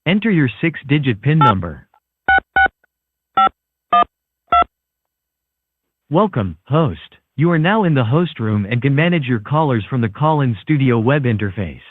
Enter your 6-digit PIN number. Welcome, host. You are now in the host room and can manage your callers from the call-in studio web interface.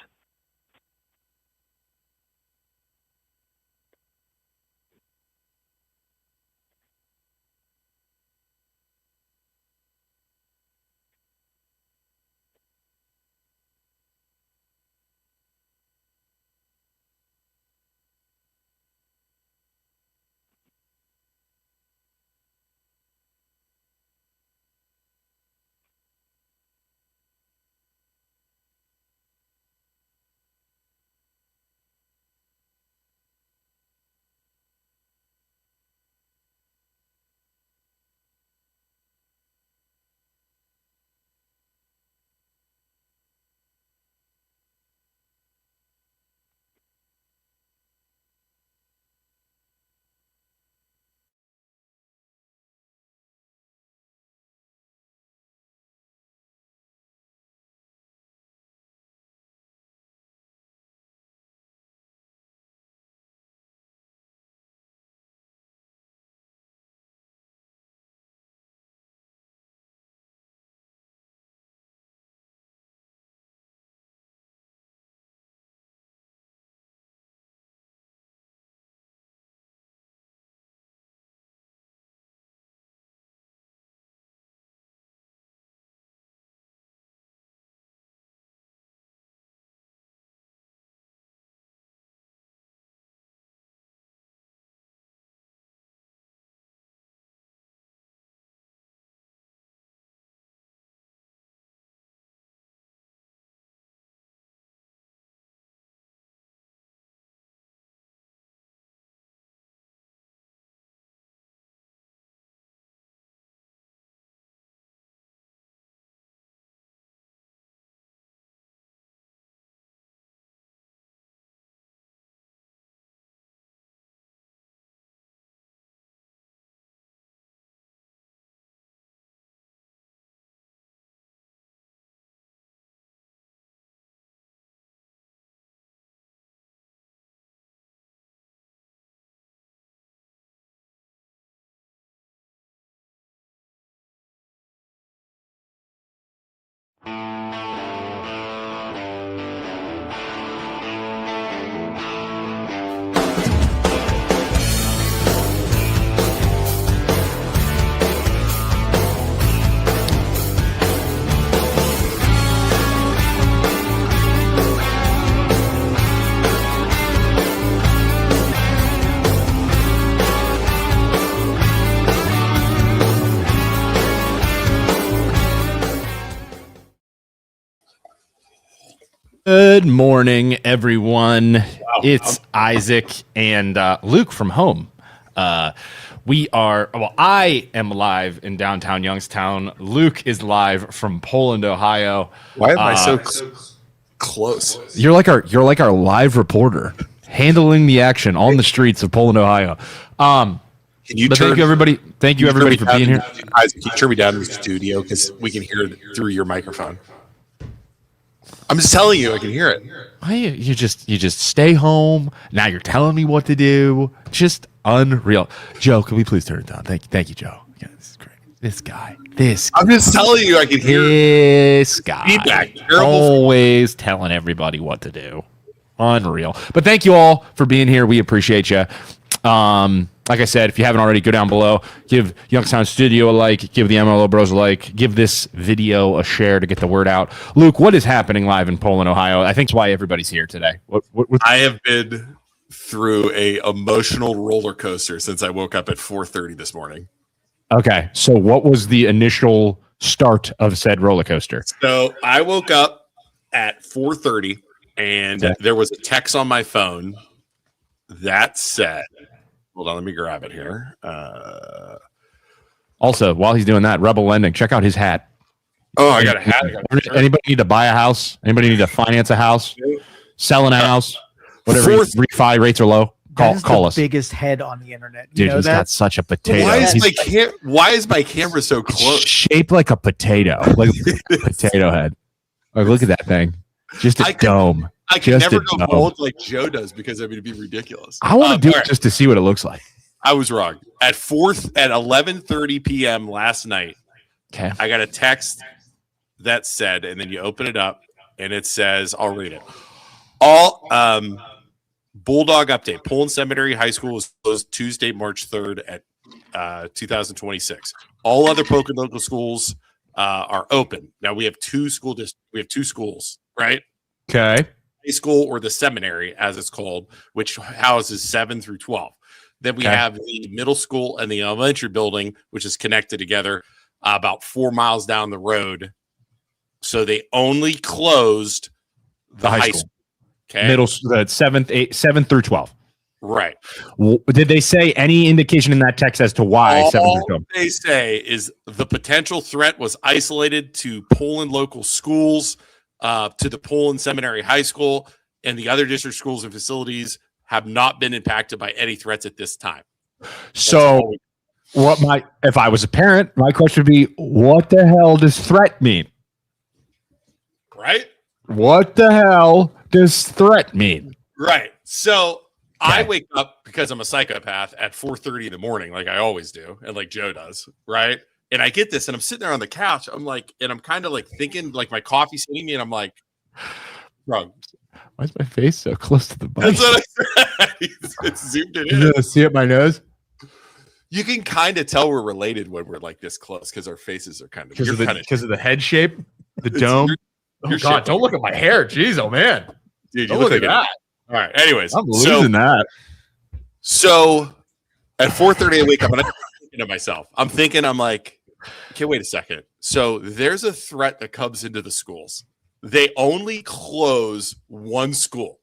Good morning, everyone. Wow. It's Isaac and Luke from home. I am live in downtown Youngstown. Luke is live from Poland, Ohio. Why am I so close? You're like our live reporter, handling the action on the streets of Poland, Ohio. Thank you, everybody for being here. Isaac, can you turn me down in the studio because we can hear it through your microphone? I'm just telling you, I can hear it. Why you just stay home. Now you're telling me what to do. Just unreal. Joe, can we please turn it down? Thank you, Joe. Yeah, this is great. This guy. I'm just telling you, I can hear this guy. Feedback. Always telling everybody what to do. Unreal. But thank you all for being here. We appreciate you. Like I said, if you haven't already, go down below, give Youngstown Studio a like, give the MLO Bros a like, give this video a share to get the word out. Luke, what is happening live in Poland, Ohio? I think it's why everybody's here today. I have been through a emotional roller coaster since I woke up at 4:30 this morning. Okay, so what was the initial start of said roller coaster? So I woke up at 4:30, and there was a text on my phone that said, hold on, let me grab it here. Also, while he's doing that, Rebel Lending, check out his hat. Oh, I got a hat. Anybody need to buy a house? Anybody need to finance a house? Selling a house? Whatever, refi rates are low. Call us. Biggest head on the internet. Dude, he's got such a potato. Why is my camera so close? Shaped like a potato. Like a potato head. Like, look at that thing. Just a dome. I can Just never a go dome. bold like Joe does because I mean it'd be ridiculous. I want to do all it right. just to see what it looks like. I was wrong. At 11:30 p.m. last night, Okay. I got a text that said, and then you open it up, and it says, "I'll read it." All Bulldog update: Poland Seminary High School is closed Tuesday, March 3rd at 2026. All other Polk local schools are open. Now we have two schools, right? Okay. High school or the seminary, as it's called, which houses 7 through 12. Then we have the middle school and the elementary building, which is connected together about 4 miles down the road. So they only closed the high school. Okay. Middle, the 7th through 12. Right. Did they say any indication in that text as to why 7 through 12? All they say is the potential threat was isolated to Poland local schools, to the Poland Seminary High School, and the other district schools and facilities have not been impacted by any threats at this time. So, if I was a parent, my question would be, what the hell does threat mean? Right? What the hell does threat mean? Right. So I wake up because I'm a psychopath at 4:30 in the morning, like I always do, and like Joe does, right? And I get this, and I'm sitting there on the couch. I'm like, and I'm kind of like thinking, like my coffee's hitting me, and I'm like, bro, Why is my face so close to the button? that's what I said. It's zoomed it in. You gonna see it my nose? You can kind of tell we're related when we're like this close because our faces are kind of Because of the head shape, the It's- dome. you're Oh God! shaped Don't look at my hair. Jeez, oh man! dude. You Don't look look like at that. All right. Anyways, I'm losing that. So at 4:30, I wake up and I'm thinking to myself. I'm like, okay, wait a second. So there's a threat that comes into the schools. They only close one school.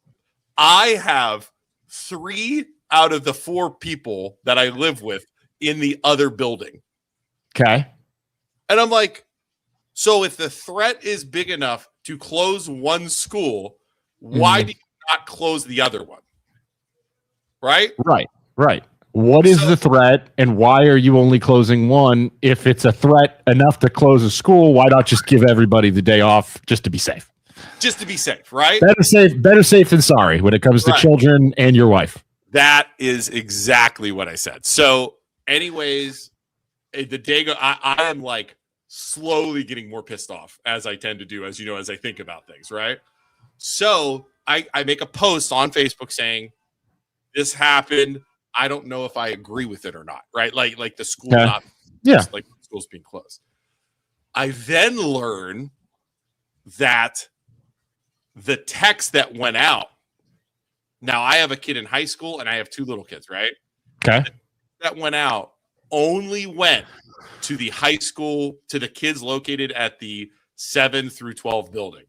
I have 3 out of the 4 people that I live with in the other building. Okay. And I'm like, so if the threat is big enough to close one school, why do you not close the other one? Right? Right. What is the threat, and why are you only closing one? If it's a threat enough to close a school, why not just give everybody the day off just to be safe? Just to be safe, right? Better safe than sorry when it comes to children and your wife. That is exactly what I said. So, anyways, the day I am like slowly getting more pissed off, as I tend to do, as you know, as I think about things, right? So I make a post on Facebook saying, this happened. I don't know if I agree with it or not, right? Like the school like the school's being closed. I then learn that the text that went out. Now I have a kid in high school and I have 2 little kids, right? Okay. That went out only went to the high school, to the kids located at the 7 through 12 building.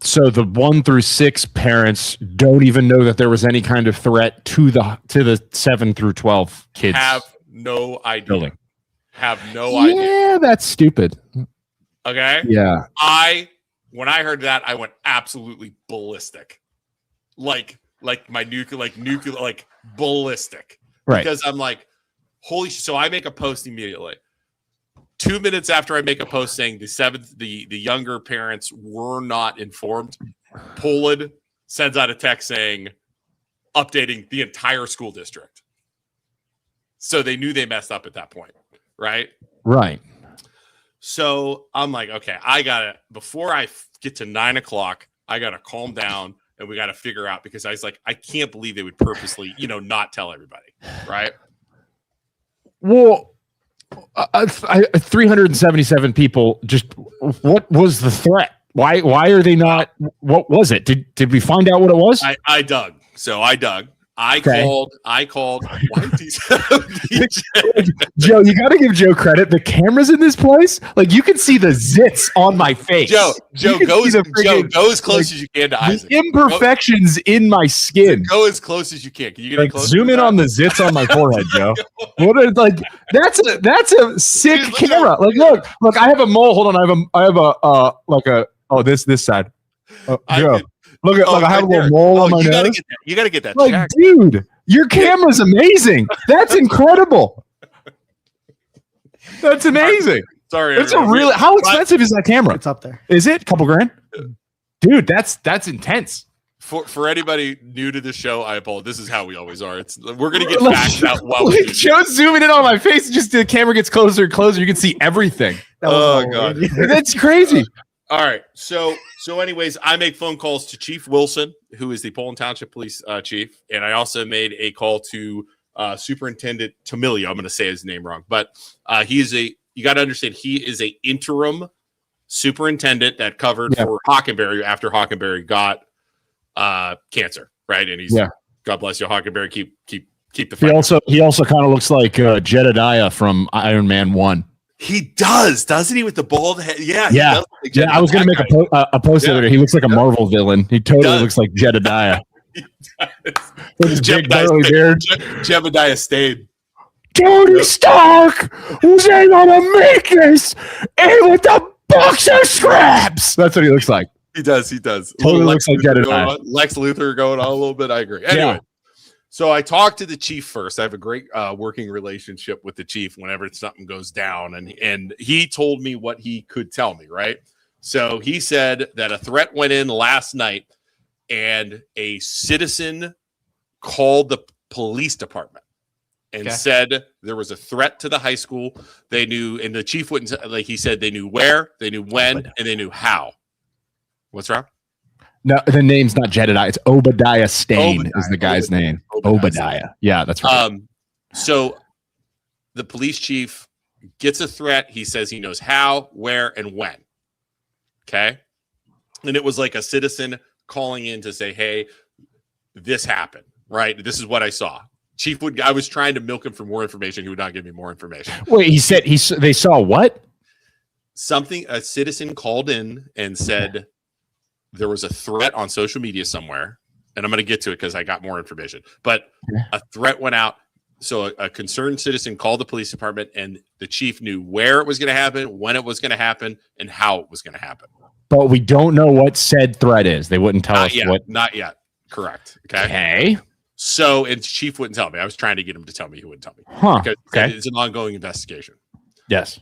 So the 1 through 6 parents don't even know that there was any kind of threat to the 7 through 12 kids. Have no idea. Building. Have no idea. Yeah, that's stupid. Okay. Yeah. When I heard that, I went absolutely ballistic. Like ballistic. Right. Because I'm like, holy shit. So I make a post immediately. 2 minutes after I make a post saying the younger parents were not informed, Poland sends out a text saying, updating the entire school district. So they knew they messed up at that point, right? Right. So I'm like, okay, before I get to 9 o'clock, I got to calm down and we got to figure out, because I was like, I can't believe they would purposely, not tell everybody, right? Well, 377 people. Just what was the threat? Why are they not? What was it? Did we find out what it was? I dug. So I dug. I called. Why Joe, you got to give Joe credit. The cameras in this place, like you can see the zits on my face. Joe, go as close as you can to Isaac. The imperfections in my skin. Go as close as you can. Can you get close? Zoom in on the zits on my forehead, Joe. That's a sick camera. Like, look, I have a mole. Hold on, I have this side. Joe. Look, I have a little mole on my nose. You got to get that. Like, checked. Dude, your camera's amazing. That's incredible. That's amazing. Sorry, it's how expensive is that camera? It's up there. Is it? Couple grand? Dude, that's intense. For anybody new to the show, I apologize. This is how we always are. We're gonna get facts out while we do this. Joe's zooming in on my face. Just the camera gets closer and closer. You can see everything. Oh god, that's crazy. All right. So anyways, I make phone calls to Chief Wilson, who is the Poland Township Police chief, and I also made a call to Superintendent Tamilio. I'm going to say his name wrong, but you got to understand, he is a interim superintendent that covered for Hockenberry after Hockenberry got cancer, right? And he's God bless you, Hockenberry. Keep the fight. He also kind of looks like Jedediah from Iron Man 1. He does, doesn't he, with the bald head? Yeah. I was going to make a post of it. He looks like a Marvel villain. He totally looks like Jedediah. With his big burly beard. Jebediah Stade. Tony Stark was able to make this with a box of scraps. That's what he looks like. He does. Totally looks like Jedediah. Lex Luthor going on a little bit. I agree. Anyway. So I talked to the chief first. I have a great working relationship with the chief whenever something goes down. And he told me what he could tell me, right? So he said that a threat went in last night and a citizen called the police department and said there was a threat to the high school. They knew, and the chief wouldn't, like he said, they knew where, they knew when, and they knew how. What's wrong? No, the name's not Jedediah. It's Obadiah Stane is the guy's name. Obadiah. Yeah, that's right. So the police chief gets a threat. He says he knows how, where, and when. Okay. And it was like a citizen calling in to say, hey, this happened, right? This is what I saw. I was trying to milk him for more information. He would not give me more information. Wait, he said they saw what? A citizen called in and said, there was a threat on social media somewhere, and I'm going to get to it because I got more information. But a threat went out. So a concerned citizen called the police department, and the chief knew where it was going to happen, when it was going to happen, and how it was going to happen. But we don't know what said threat is. They wouldn't tell us what. Not yet. Correct. Okay. So, and chief wouldn't tell me. I was trying to get him to tell me. He wouldn't tell me. Because it's an ongoing investigation. Yes.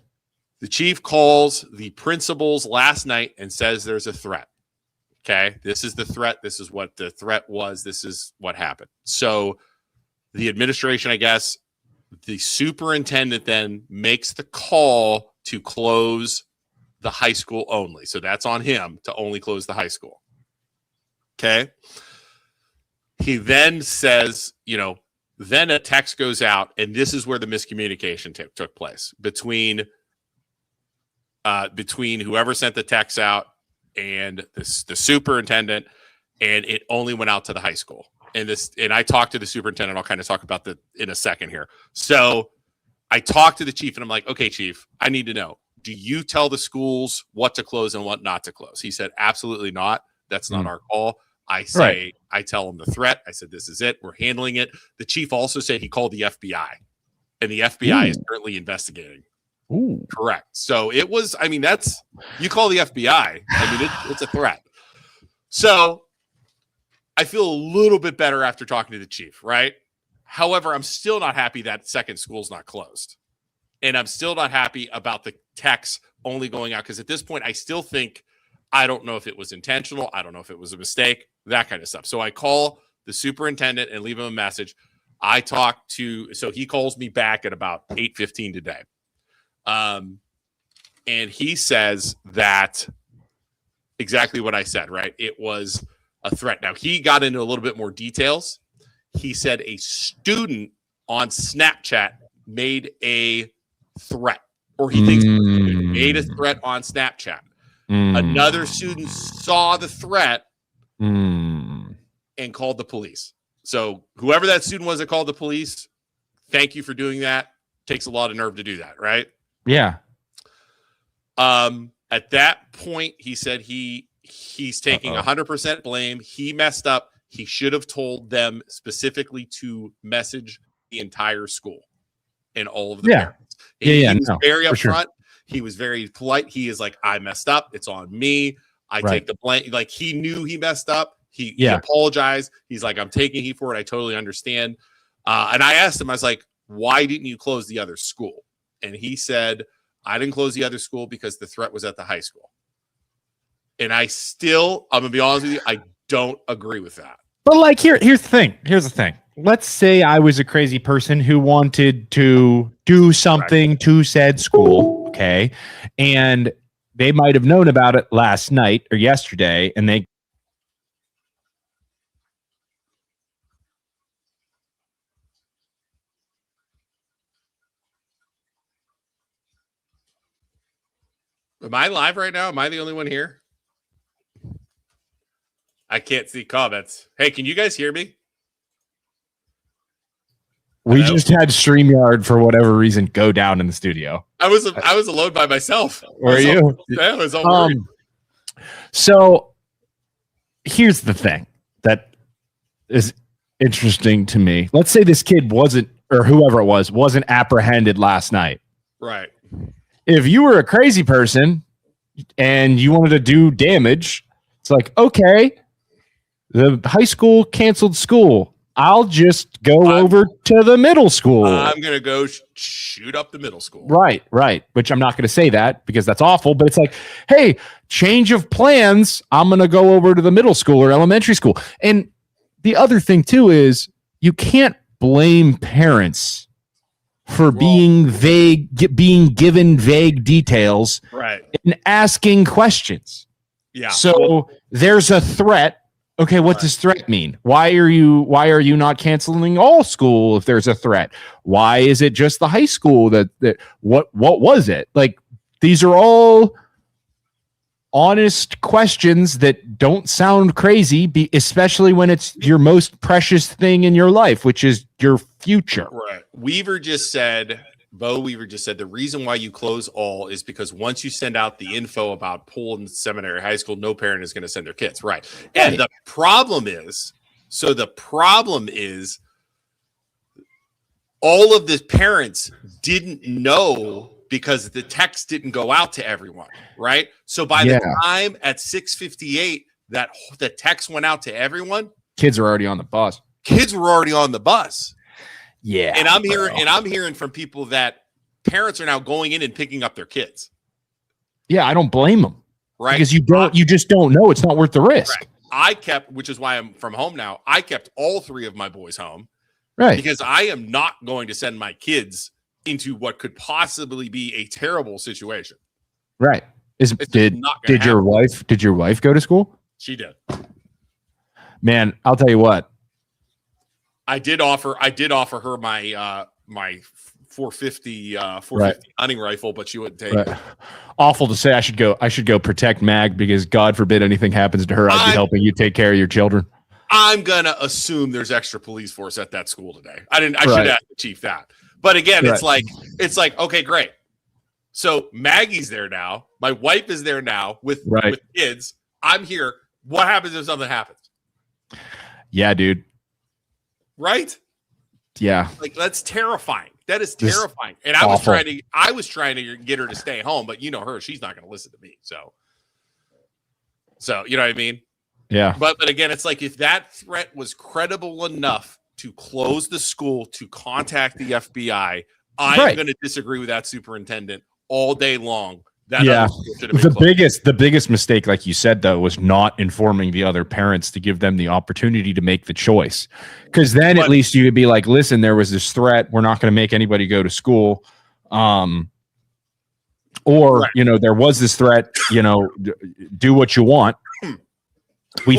The chief calls the principals last night and says there's a threat. Okay, this is the threat. This is what the threat was. This is what happened. So the administration, I guess, the superintendent then makes the call to close the high school only. So that's on him to only close the high school. Okay. He then says, then a text goes out, and this is where the miscommunication took place between whoever sent the text out and the superintendent, and it only went out to the high school. And I talked to the superintendent. I'll kind of talk about that in a second here. So I talked to the chief, and I'm like, okay, chief, I need to know, do you tell the schools what to close and what not to close? He said, absolutely not. That's not our call. I tell him the threat. I said, this is it. We're handling it. The chief also said he called the FBI, and the FBI is currently investigating. Ooh. Correct. So it was, you call the FBI. It's a threat. So I feel a little bit better after talking to the chief, right? However, I'm still not happy that second school's not closed. And I'm still not happy about the text only going out, because at this point, I still think, I don't know if it was intentional. I don't know if it was a mistake, that kind of stuff. So I call the superintendent and leave him a message. So he calls me back at about 8:15 today. And he says that exactly what I said, right? It was a threat. Now, he got into a little bit more details. He said a student on Snapchat made a threat, or he thinks made a threat on Snapchat. Another student saw the threat and called the police. So whoever that student was that called the police, thank you for doing that. Takes a lot of nerve to do that, right? Yeah. At that point, he said he's taking 100% blame. He messed up. He should have told them specifically to message the entire school and all of the parents. He was very upfront. Sure. He was very polite. He is like, I messed up. It's on me. I take the blame. Like, he knew he messed up. He apologized. He's like, I'm taking heat for it. I totally understand. And I asked him, I was like, why didn't you close the other school? And he said, I didn't close the other school because the threat was at the high school. And I'm going to be honest with you, I don't agree with that. But like here's the thing. Here's the thing. Let's say I was a crazy person who wanted to do something to said school, okay? And they might have known about it last night or yesterday, and they Am I live right now? Am I the only one here? I can't see comments. Hey, can you guys hear me? we just had StreamYard for whatever reason go down in the studio. I was alone by myself. Were you? Yeah, I was all worried. So here's the thing that is interesting to me. Let's say this kid wasn't, or whoever it was, wasn't apprehended last night. Right. If you were a crazy person and you wanted to do damage, it's like, okay, the high school canceled school. I'll just go over to the middle school. I'm going to go shoot up the middle school. Right. Which I'm not going to say that because that's awful, but it's like, hey, change of plans. I'm going to go over to the middle school or elementary school. And the other thing too is you can't blame parents for being vague, being given vague details, right, and asking questions. Yeah. So there's a threat. Okay, what does threat mean? Why are you not canceling all school if there's a threat? Why is it just the high school that what was it? Like, these are all honest questions that don't sound crazy, especially when it's your most precious thing in your life, which is your future. Right. Bo Weaver just said the reason why you close all is because once you send out the info about Poland Seminary High School, no parent is going to send their kids. Right. And the problem is all of the parents didn't know because the text didn't go out to everyone. Right. So by the time at 6:58 that the text went out to everyone, kids are already on the bus. Yeah. And I'm hearing from people that parents are now going in and picking up their kids. Yeah, I don't blame them. Right. Because you just don't know. It's not worth the risk. Right. Which is why I'm from home now. I kept all three of my boys home. Right. Because I am not going to send my kids into what could possibly be a terrible situation. Right. Did your wife go to school? She did. Man, I'll tell you what. I did offer her my my 450 hunting rifle, but she wouldn't take it. Awful to say. I should go protect Mag because God forbid anything happens to her. I'd be helping you take care of your children. I'm gonna assume there's extra police force at that school today. I should ask the chief that. But again, it's like okay, great. So Maggie's there now. My wife is there now with kids. I'm here. What happens if something happens? Yeah, dude. Right? Yeah. Like, that's terrifying. That is terrifying. And I was trying to get her to stay home, but you know her, she's not going to listen to me. So you know what I mean? Yeah. But again, it's like if that threat was credible enough to close the school, to contact the FBI, I'm going to disagree with that superintendent all day long. The biggest mistake, like you said, though, was not informing the other parents to give them the opportunity to make the choice. Because then at least you could be like, listen, there was this threat. We're not going to make anybody go to school. There was this threat, do what you want. We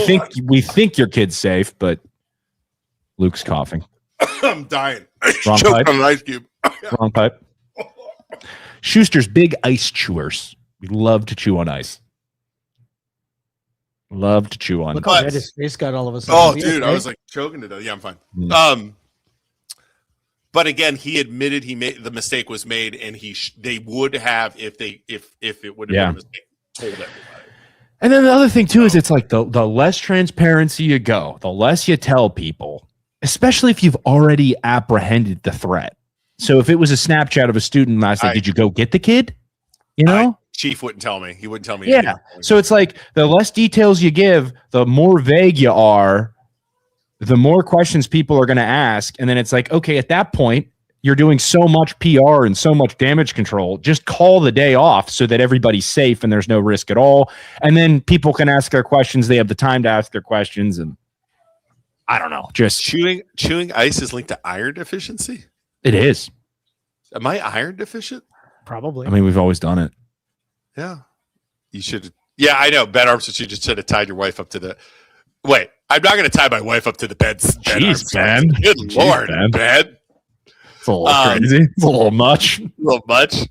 think your kid's safe, but Luke's coughing. I'm dying. Wrong pipe. On an ice cube. Wrong pipe. Schuster's big ice chewers. We love to chew on ice. Love to chew on. Look how red his face got all of a sudden. Oh, dude, I was like choking to death. Yeah, I'm fine. But again, he admitted the mistake was made, and they would have if it would have been a mistake, told everybody. And then the other thing too is it's like the less transparency you go, the less you tell people, especially if you've already apprehended the threat. So if it was a Snapchat of a student last night, did you go get the kid? Chief wouldn't tell me. He wouldn't tell me. Yeah. So it's like the less details you give, the more vague you are, the more questions people are going to ask. And then it's like, okay, at that point, you're doing so much PR and so much damage control. Just call the day off so that everybody's safe and there's no risk at all. And then people can ask their questions. They have the time to ask their questions. And I don't know. Just Chewing ice is linked to iron deficiency. it is. Am I iron deficient? Probably. I mean, we've always done it. Yeah. You should. Yeah, I know. Ben Armstrong, you just should have tied your wife up to the. Wait, I'm not going to tie my wife up to the bed. Jeez, Ben. Good Lord, Ben. Ben. It's a little crazy. It's a little much. A little much.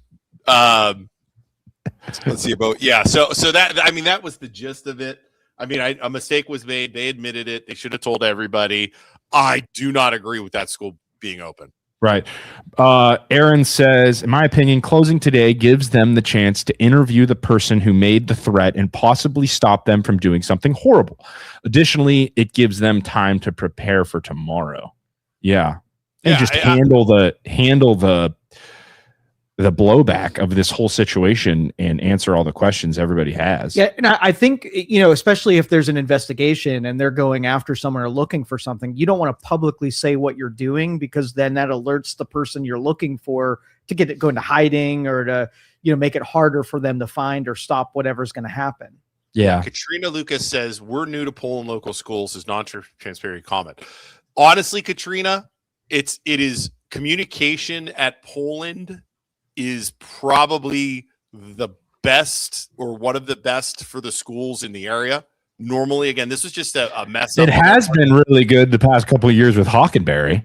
Let's see about So that, I mean, that was the gist of it. I mean, a mistake was made. They admitted it. They should have told everybody. I do not agree with that school being open. Right. Aaron says, in my opinion, closing today gives them the chance to interview the person who made the threat and possibly stop them from doing something horrible. Additionally, it gives them time to prepare for tomorrow. Yeah. And just handle the blowback of this whole situation and answer all the questions everybody has. Yeah, and I think, you know, especially if there's an investigation and they're going after someone or looking for something, you don't want to publicly say what you're doing, because then that alerts the person you're looking for to go into hiding, or to, you know, make it harder for them to find or stop whatever's going to happen. Yeah. Katrina Lucas says, we're new to Poland local schools is non-transparent comment. Honestly, Katrina, it is communication at Poland is probably the best, or one of the best, for the schools in the area. Normally, again, this was just a mess up. It has been really good the past couple of years with Hockenberry.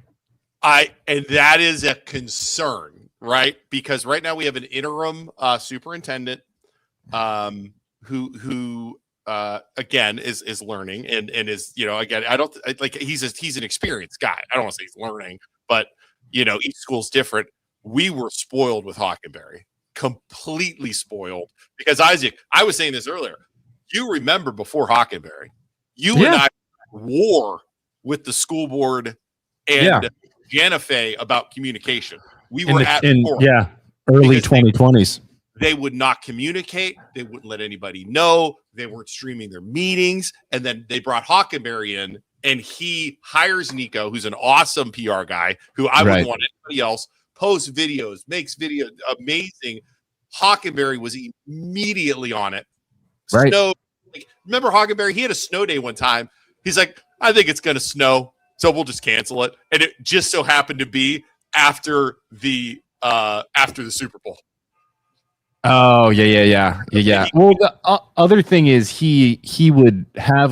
And that is a concern, right? Because right now we have an interim superintendent who again is learning and is, you know, again, he's an experienced guy. I don't want to say he's learning, but you know, each school's different. We were spoiled with Hockenberry, completely spoiled, because Isaac, I was saying this earlier. You remember before Hockenberry, and I war with the school board and Janafe about communication. We were early 2020s. They would not communicate. They wouldn't let anybody know. They weren't streaming their meetings. And then they brought Hockenberry in, and he hires Nico, who's an awesome PR guy, who I wouldn't want anybody else. Posts videos, makes videos, amazing. Hockenberry was immediately on it. Right. Snow, remember Hockenberry? He had a snow day one time. He's like, I think it's going to snow, so we'll just cancel it. And it just so happened to be after the Super Bowl. Oh, yeah. Well, the other thing is he would have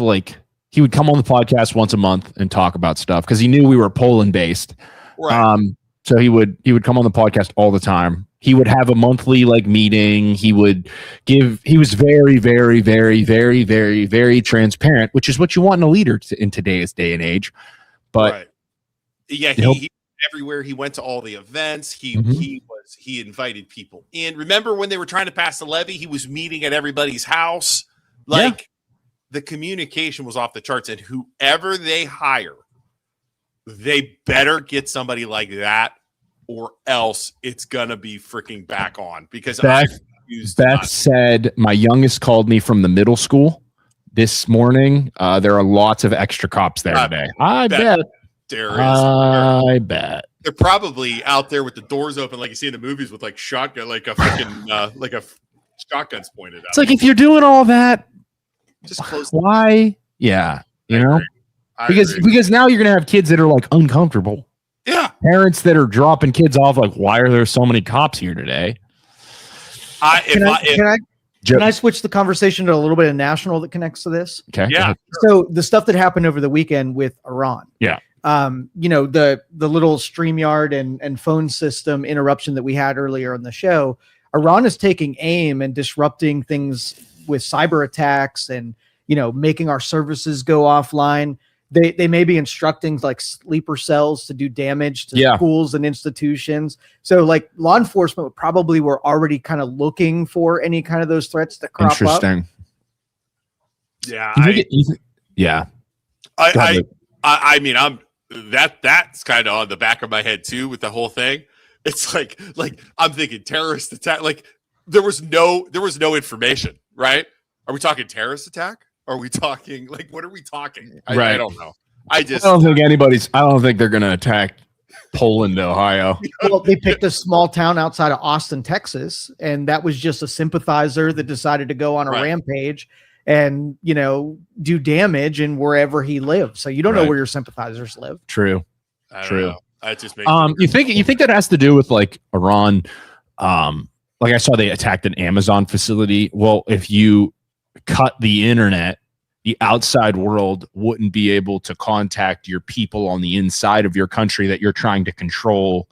he would come on the podcast once a month and talk about stuff, because he knew we were Poland based. Right. So he would come on the podcast all the time. He would have a monthly meeting. He was very, very, very, very, very, very transparent, which is what you want in a leader in today's day and age. But he everywhere. He went to all the events. He invited people in. Remember when they were trying to pass the levy? He was meeting at everybody's house. The communication was off the charts, and whoever they hire, they better get somebody like that, or else it's gonna be freaking back on. Because Beth said, my youngest called me from the middle school this morning. There are lots of extra cops there today. I bet. There is. I bet. They're probably out there with the doors open, like you see in the movies, with shotgun, a freaking shotguns pointed out. It's like, if you're doing all that, just close. Why? Yeah, you know. Because now you're gonna have kids that are uncomfortable. Yeah. Parents that are dropping kids off, why are there so many cops here today? Can I switch the conversation to a little bit of national that connects to this? Okay. Yeah. So the stuff that happened over the weekend with Iran. Yeah. You know, the little StreamYard and phone system interruption that we had earlier in the show. Iran is taking aim and disrupting things with cyber attacks and, you know, making our services go offline. They may be instructing sleeper cells to do damage to schools and institutions. So law enforcement probably were already kind of looking for any kind of those threats to crop up. Interesting. Yeah. I mean, that's kind of on the back of my head too with the whole thing. It's like I'm thinking terrorist attack. There was no information, right? Are we talking terrorist attack? Are we talking what are we talking? I don't know. I don't think they're going to attack Poland, Ohio. Well, they picked a small town outside of Austin, Texas, and that was just a sympathizer that decided to go on a rampage and, do damage in wherever he lives. So you don't know where your sympathizers live. True. True. That just makes you think that has to do with like Iran? Like I saw they attacked an Amazon facility. Well, if you cut the internet, the outside world wouldn't be able to contact your people on the inside of your country that you're trying to control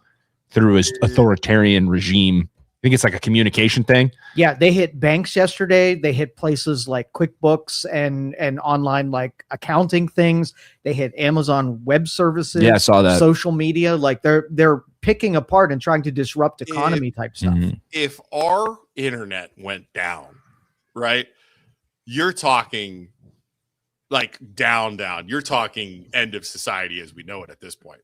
through his authoritarian regime. I think it's like a communication thing. Yeah, they hit banks yesterday. They hit places like QuickBooks and online like accounting things. They hit Amazon Web Services. Yeah, I saw that. Social media, like they're picking apart and trying to disrupt economy type stuff. If our internet went down, right, you're talking like down. You're talking end of society as we know it at this point.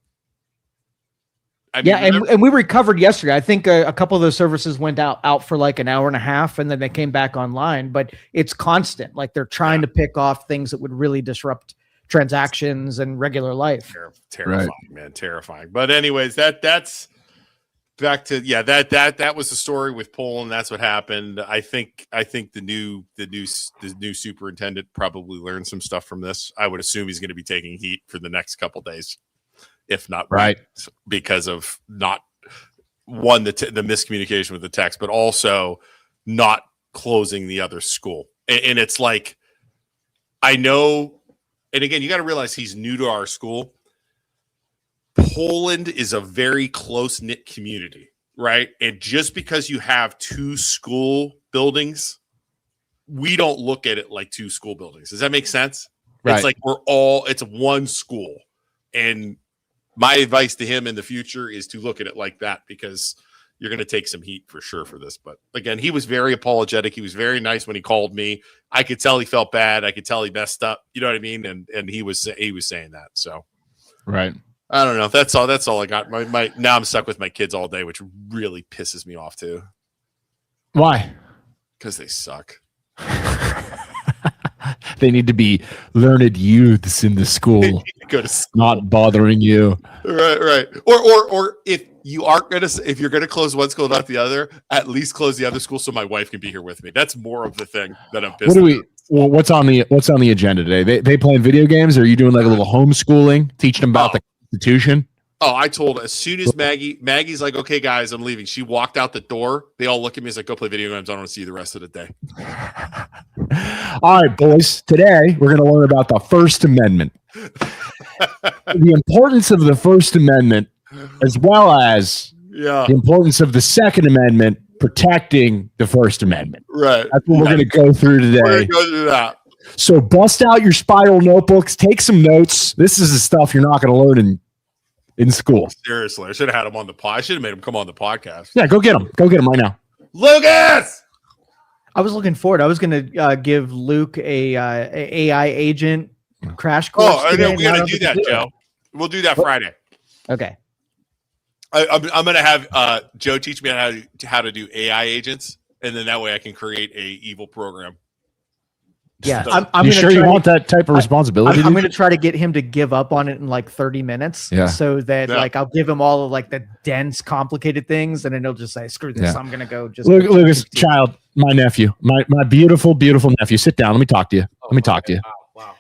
I mean, and we recovered yesterday. I think a couple of those services went out for like an hour and a half, and then they came back online. But it's constant. Like they're trying to pick off things that would really disrupt transactions and regular life. Terrifying, man, terrifying. But anyways, that's back to that was the story with Poland. That's what happened. I think the new superintendent probably learned some stuff from this. I would assume he's going to be taking heat for the next couple days, if not weeks, because of not one the miscommunication with the text, but also not closing the other school. And it's like, I know, and again, you got to realize he's new to our school. Poland is a very close-knit community, right? And just because you have two school buildings, we don't look at it like two school buildings. Does that make sense? Right. It's like it's one school. And my advice to him in the future is to look at it like that, because you're going to take some heat for sure for this. But again, he was very apologetic. He was very nice when he called me. I could tell he felt bad. I could tell he messed up. You know what I mean? And he was saying that. So, right. I don't know. That's all I got. My now I'm stuck with my kids all day, which really pisses me off too. Why? Because they suck. They need to be learned youths in the school. Go to school. Not bothering you. Right. Or if you're gonna close one school, not the other, at least close the other school so my wife can be here with me. That's more of the thing that I'm pissed about. What's on the agenda today? They playing video games, or are you doing like a little homeschooling, teaching them about the Constitution? Oh, I told as soon as Maggie's like, okay, guys, I'm leaving. She walked out the door. They all look at me as like, go play video games. I don't want to see you the rest of the day. All right, boys. Today we're going to learn about the First Amendment, the importance of the First Amendment, as well as the importance of the Second Amendment protecting the First Amendment. Right. That's what we're going to go through today. We're going to go through that. So bust out your spiral notebooks, take some notes. This is the stuff you're not going to learn in school. Seriously, I should have had him on the pod. I should have made him come on the podcast. Yeah, go get him. Go get him right now. Lucas! I was looking forward. I was going to give Luke a AI agent crash course. Oh, I know. We got to do that, Joe. We'll do that Friday. Okay. I'm going to have Joe teach me how to do AI agents, and then that way I can create a evil program. Yeah, I'm you sure you want that type of responsibility? I'm going to try to get him to give up on it in like 30 minutes. Yeah. So that like I'll give him all of like the dense, complicated things, and then he'll just say, "Screw this! I'm going to go." Just Lucas, child, my nephew, my beautiful, beautiful nephew. Sit down. Let me talk to you. Let me talk to you. Wow.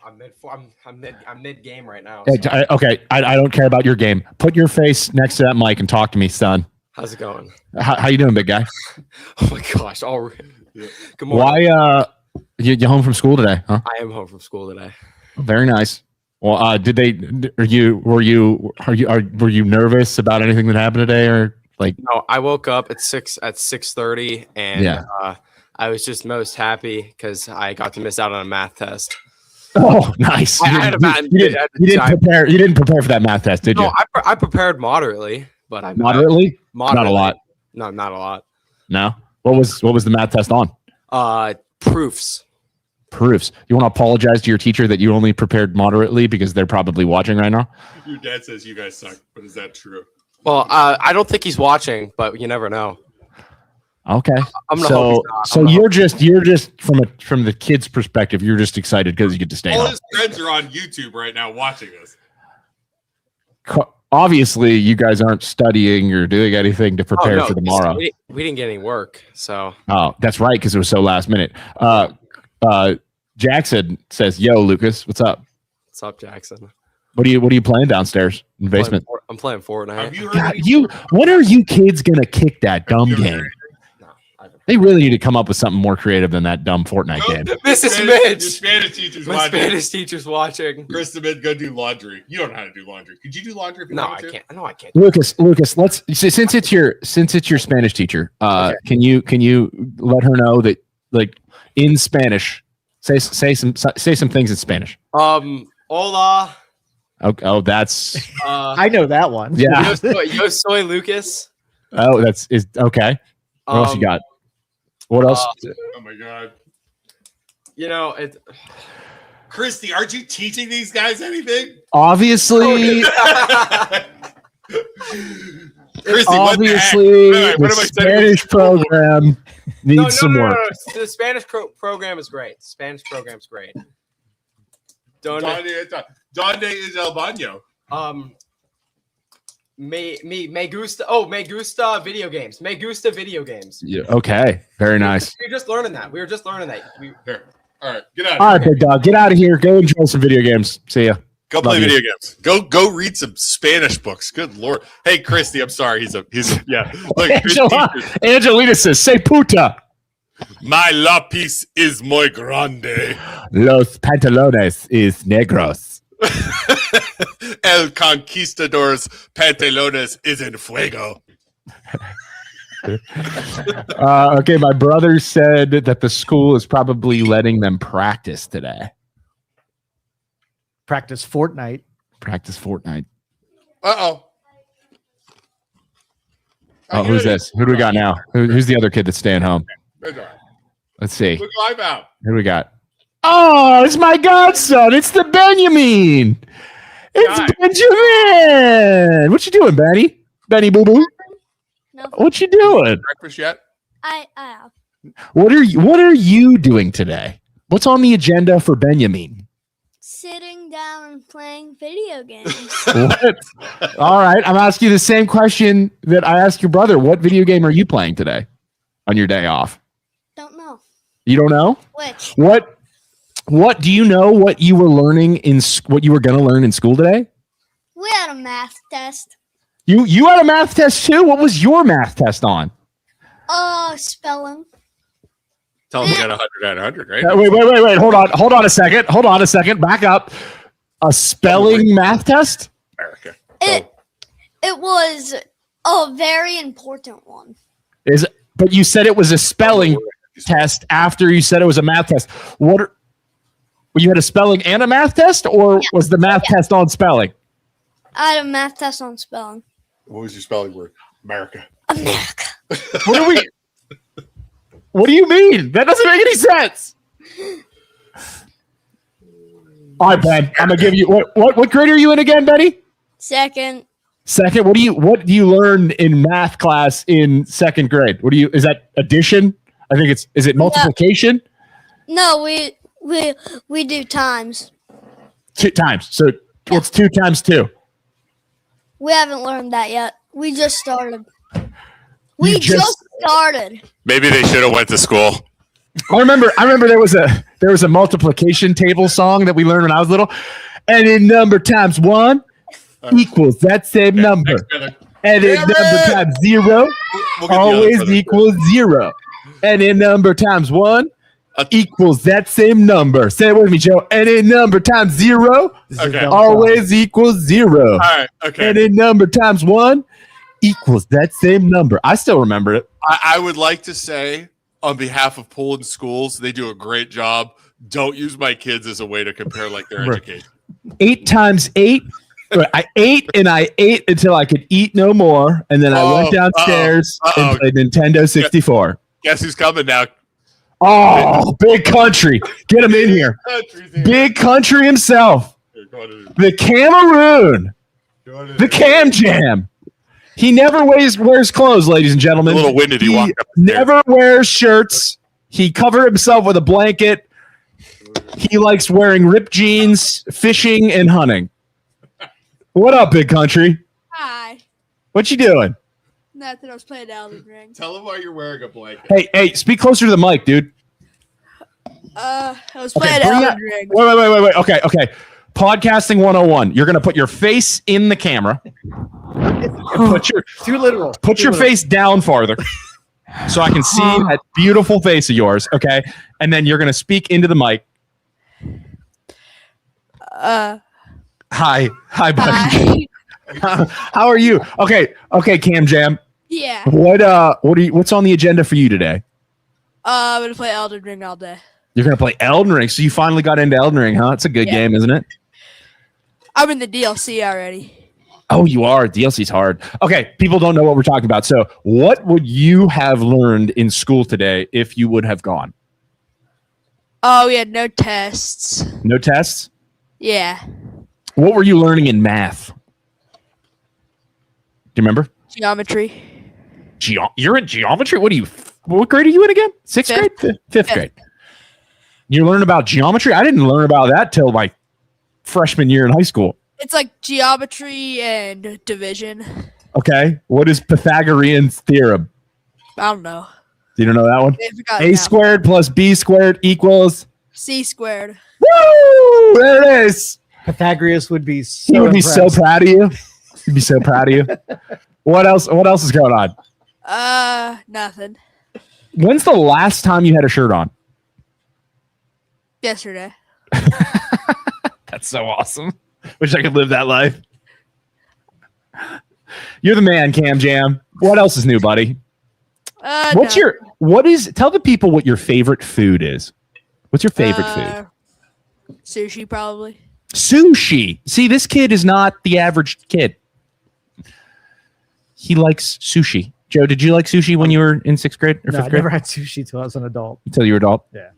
I'm mid game right now. So. Okay. I don't care about your game. Put your face next to that mic and talk to me, son. How's it going? How you doing, big guy? Oh my gosh! Good morning. Why? You home from school today, huh? I am home from school today. Very nice. Well, were you nervous about anything that happened today, or like? No, I woke up at 6:30, and I was just most happy because I got to miss out on a math test. Oh, nice! You didn't prepare for that math test, did you? No, I prepared moderately, but I moderately, not a lot. No, not a lot. No. What was the math test on? Proofs. You want to apologize to your teacher that you only prepared moderately because they're probably watching right now? Your dad says you guys suck, but is that true? Well, I don't think he's watching, but you never know. Okay. So you're just from the kid's perspective, you're just excited because you get to stay. All his friends are on YouTube right now watching this. obviously you guys aren't studying or doing anything to prepare no, for tomorrow. We didn't get any work, so. Oh, that's right, because it was so last minute. Jackson says, "Yo, Lucas, what's up? What's up, Jackson? What are you playing downstairs in the basement? I'm playing Fortnite. Have you heard God, any- when are you kids gonna kick that dumb you heard game? anything? They really need to come up with something more creative than that dumb Fortnite game." This is Spanish- Mitch. Your Spanish teacher's My watching. Spanish teacher's watching. Chris the Mid, go do laundry. You don't know how to do laundry. Could you do laundry if you No, wanted I to? can't. No, I can't. Lucas, let's since it's your Spanish teacher, can you let her know that, like, in Spanish, say some things in Spanish. Hola. Oh, that's I know that one. yeah. Yo soy Lucas. Oh, is okay. What else you got? What else? Oh my god. You know, it. Christy, aren't you teaching these guys anything? Obviously, Christy, obviously, what am I the saying? Spanish program needs some work. No. The Spanish program is great. The Spanish program's great. Don't. Donde is el baño? Me gusta. Oh, me gusta video games. Me gusta video games. Yeah, okay, very nice. We were just learning that. Here. All right, get out All of right, here. big dog, get out of here. Go enjoy some video games. See ya. Go play Love you. video games. Go read some Spanish books. Good lord. Hey, Christy, I'm sorry. He's yeah. Look, Angelina says, "Say puta." my lápiz is muy grande. Los pantalones is negros. El conquistador's pantalones is en fuego. Okay, my brother said that the school is probably letting them practice today. Practice Fortnite. Practice Fortnite. Uh-oh. Oh, who's this? Who do we got now? Who's the other kid that's staying home? Let's see. Look live out. Who do we got? Oh, it's my godson. It's the Benjamin. It's Hi. Benjamin. What you doing, Benny? Benny Boo Boo? No, What you doing? Breakfast yet? I have. What are you doing today? What's on the agenda for Benjamin? Sitting down and playing video games. What? All right, I'm asking you the same question that I asked your brother. What video game are you playing today on your day off? Don't know. You don't know? Which? What do you know what you were learning what you were going to learn in school today? We had a math test. You had a math test too? What was your math test on? Spelling. Tell them you got 100 out of 100, right? Wait. Hold on a second. Back up. A spelling math test? America. It was a very important one. But you said it was a spelling test after you said it was a math test. You had a spelling and a math test, or was the math test on spelling? I had a math test on spelling. What was your spelling word? America. America. What do you mean? That doesn't make any sense. All right, Ben. I'm gonna give you what grade are you in again, Betty? Second. Second. What do you learn in math class in second grade? Is that addition? I think is it multiplication? No, we do times. 2 times. So what's 2 times 2? We haven't learned that yet. We just started. We just- just started. Maybe they should have went to school. I remember there was a multiplication table song that we learned when I was little. And in number times 1 equals that same number. And in number times 0 We'll get the other always brother. equals 0. And in number times 1 equals that same number. Say it with me, Joe. And in number times 0 Okay. always equals 0. All right. Okay. And in number times 1 equals that same number. I still remember it. I would like to say, on behalf of Poland schools, they do a great job. Don't use my kids as a way to compare like their Right. education. 8 times 8. I ate and I ate until I could eat no more. And then I went downstairs and played Nintendo 64. Guess who's coming now? Oh, big country. Get him in here. Big country himself. The Cameroon. The Cam Jam. He never wears clothes, ladies and gentlemen. A little winded. He walked up the stairs. Never wears shirts. He covered himself with a blanket. He likes wearing ripped jeans, fishing, and hunting. What up, big country? What you doing? Nothing. I was playing Elden Ring. Tell him why you're wearing a blanket. Hey, speak closer to the mic, dude. I was Okay, playing bring that- Elden Ring. Wait. Okay. Podcasting 101. You're going to put your face in the camera. And Too literal. put Too your literal. face down farther so I can see that beautiful face of yours, okay? And then you're going to speak into the mic. Hi. Hi, buddy. How are you? Okay, Cam Jam. Yeah. What's on the agenda for you today? I'm gonna play Elden Ring all day. You're going to play Elden Ring. So you finally got into Elden Ring, huh? It's a good Yeah. game, isn't it? I'm in the DLC already. Oh, you are. DLC's hard. Okay, people don't know what we're talking about. So, what would you have learned in school today if you would have gone? Oh, we had no tests. No tests? Yeah. What were you learning in math? Do you remember? Geometry. You're in geometry? What grade are you in again? Sixth Fifth. grade? Fifth grade. You learn about geometry? I didn't learn about that till my freshman year in high school. It's like geometry and division. Okay. What is Pythagorean's theorem? I don't know. You don't know that one? I forgot A now. squared plus B squared equals. C squared. Woo! There it is. Pythagoras would be so He would be so impressed. proud of you. He'd be so proud of you. What else is going on? Nothing. When's the last time you had a shirt on? Yesterday. That's so awesome. Wish I could live that life. You're the man, Cam Jam. What else is new, buddy? Tell the people what your favorite food is. What's your favorite food? Sushi, probably. Sushi. See, this kid is not the average kid. He likes sushi. Joe, did you like sushi when you were in sixth grade or No, fifth I grade? never had sushi till I was an adult. Until you were adult? Yeah.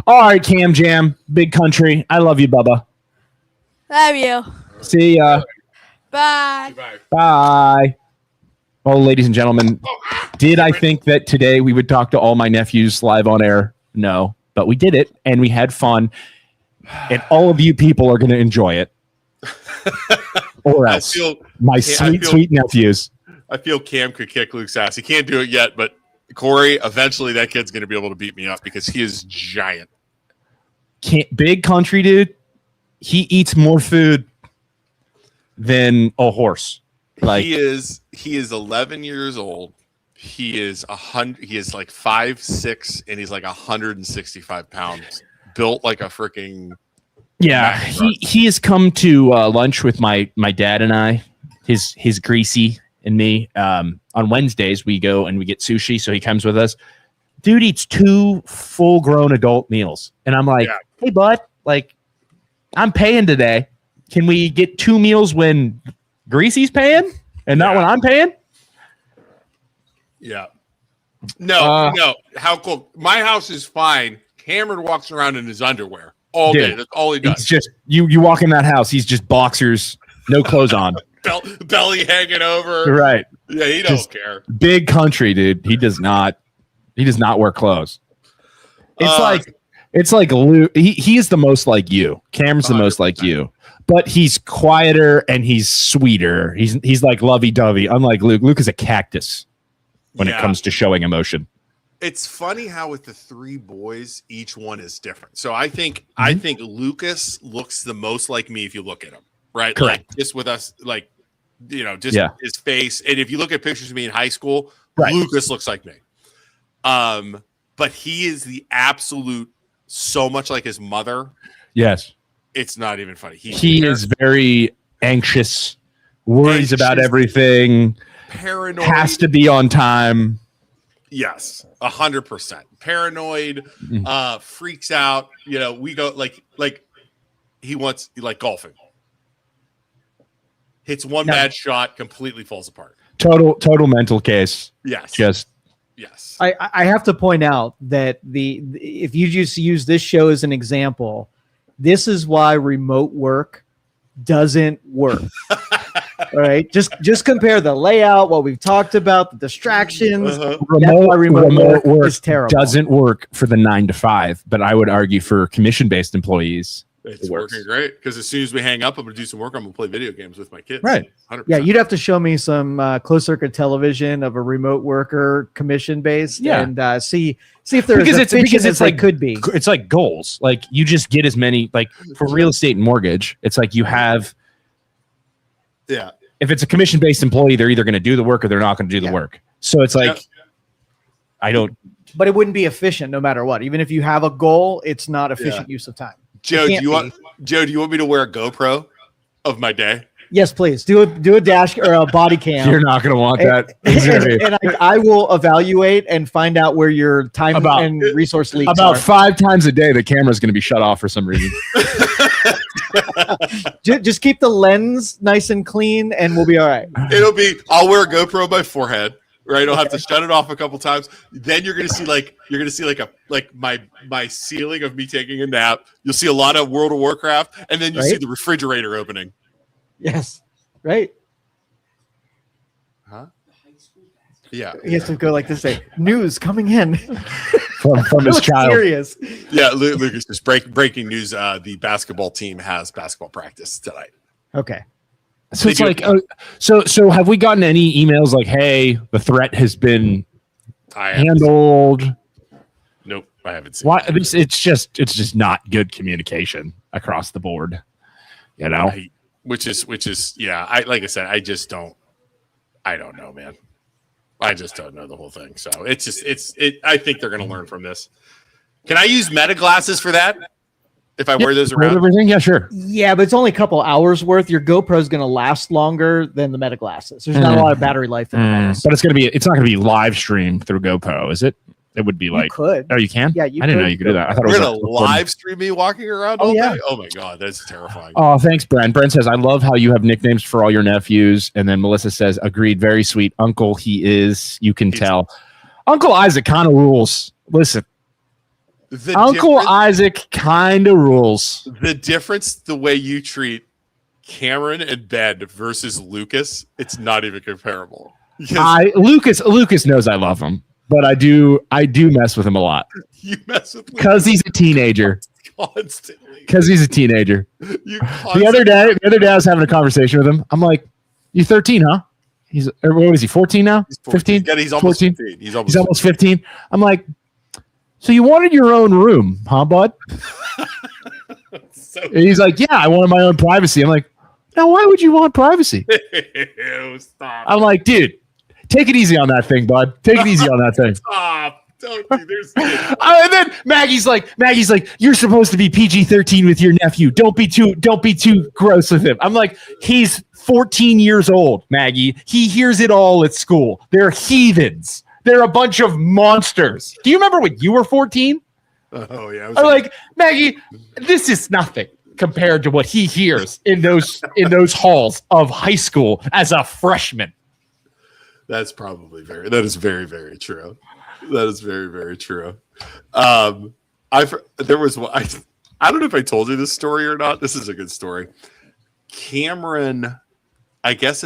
All right, Cam Jam. Big country. I love you, Bubba. Love you. See ya. Bye. Bye. Well, ladies and gentlemen, did I think that today we would talk to all my nephews live on air? No, but we did it and we had fun. And all of you people are going to enjoy it. Or else. Sweet nephews. I feel Cam could kick Luke's ass. He can't do it yet, but Corey, eventually that kid's going to be able to beat me up because he is giant. Big country dude. He eats more food than a horse. Like he is 11 years old. He is 100. He is like 5'6", and he's like 165 pounds. Built like a freaking. Yeah, he has come to lunch with my dad and I, his greasy and me. On Wednesdays we go and we get sushi, so he comes with us. Dude eats 2 full-grown adult meals, and I'm like, hey, bud, like, I'm paying today. Can we get 2 meals when Greasy's paying and not when I'm paying? Yeah. No. How cool? My house is fine. Cameron walks around in his underwear all day. That's all he does. It's just you walk in that house. He's just boxers, no clothes on, belly hanging over. Right? Yeah, he don't care. Big country, dude. He does not wear clothes. It's like Luke. He is the most like you. Cam's the most like you, but he's quieter and he's sweeter. He's like lovey-dovey. Unlike Luke. Luke is a cactus when it comes to showing emotion. It's funny how with the 3 boys, each one is different. So I think Lucas looks the most like me if you look at him, right? Correct. Like just with us, like his face. And if you look at pictures of me in high school, Lucas looks like me. But he is the absolute so much like his mother. Yes, it's not even funny. He is very anxious, worries about everything, paranoid, has to be on time. Yes, 100%. Paranoid, freaks out. We go like he wants golfing. Hits one bad shot, completely falls apart. Total mental case. Yes. Yes. I have to point out that if you just use this show as an example, this is why remote work doesn't work. All right, just compare the layout, what we've talked about, the distractions. Remote work is terrible. Doesn't work for the 9 to 5, but I would argue for commission-based employees, It's It works. working great because as soon as we hang up, I'm gonna do some work. I'm gonna play video games with my kids. Right. 100%. Yeah, you'd have to show me some closed circuit television of a remote worker commission based, Yeah. and see if there's Because it's like could be. It's like goals. Like you just get as many, like for real estate and mortgage, it's like you have, Yeah. if it's a commission based employee, they're either going to do the work or they're not going to do the Yeah. work. So it's like, I don't, But it wouldn't be efficient no matter what. Even if you have a goal, it's not efficient use of time. Joe, It do can't you want be. Joe? Do you want me to wear a GoPro of my day? Yes, please do a dash or a body cam. you're not going to want and, that. and I will evaluate and find out where your time About- and resource leaks About are. 5 times a day, the camera's going to be shut off for some reason. Just keep the lens nice and clean, and we'll be all right. I'll wear a GoPro on my forehead, right? I'll have to shut it off a couple times. Then you're gonna see my ceiling of me taking a nap. You'll see a lot of World of Warcraft, and then you see Right. the refrigerator opening. Yes, right. Huh? Yeah. He has to go like this. Say news coming in. from his Look child. serious. Yeah, Lucas, just breaking news. The basketball team has basketball practice tonight. Okay. So They it's do- like, so have we gotten any emails like, hey, the threat has been I haven't handled? Nope, I haven't seen. Why? It's just not good communication across the board. You know, Which is yeah. Like I said, I don't know, man. I just don't know the whole thing. So I think they're going to learn from this. Can I use meta glasses for that? If I wear those around? everything, yeah, sure. Yeah, but it's only a couple hours worth. Your GoPro is going to last longer than the Meta glasses. There's not a lot of battery life in the Metas. But it's not going to be live stream through GoPro, is it? It would be You like, could. oh, you can? Yeah, you I didn't know could. you could do that. I thought it We're was going to live stream me walking around all yeah. day? Oh my God, that's terrifying. Oh, thanks, Brent. Brent says, I love how you have nicknames for all your nephews. And then Melissa says, agreed, very sweet. Uncle, he is. You can tell. Uncle Isaac kind of rules. Listen, The Uncle difference- Isaac kind of rules. The difference, the way you treat Cameron and Ben versus Lucas, it's not even comparable. Because Lucas knows I love him, but I do mess with him a lot you mess with because he's a teenager. constantly. Because he's a teenager. You The other day, I was having a conversation with him. I'm like, "You 13, huh?" What is he? 14 now? 15? He's almost 14? 15. He's almost 15. I'm like, so you wanted your own room, huh, bud? So And he's like, yeah, I wanted my own privacy. I'm like, now why would you want privacy? Ew, stop. I'm like, dude, take it easy on that thing, bud. Take it easy on that thing. Stop. Don't do this. And then Maggie's like, you're supposed to be PG-13 with your nephew. Don't be too gross with him. I'm like, he's 14 years old, Maggie. He hears it all at school. They're heathens. They're a bunch of monsters. Do you remember when you were 14? Oh yeah. I'm like, Maggie, this is nothing compared to what he hears in those halls of high school as a freshman. that is very, very true. That is very, very true. I don't know if I told you this story or not. This is a good story. Cameron, I guess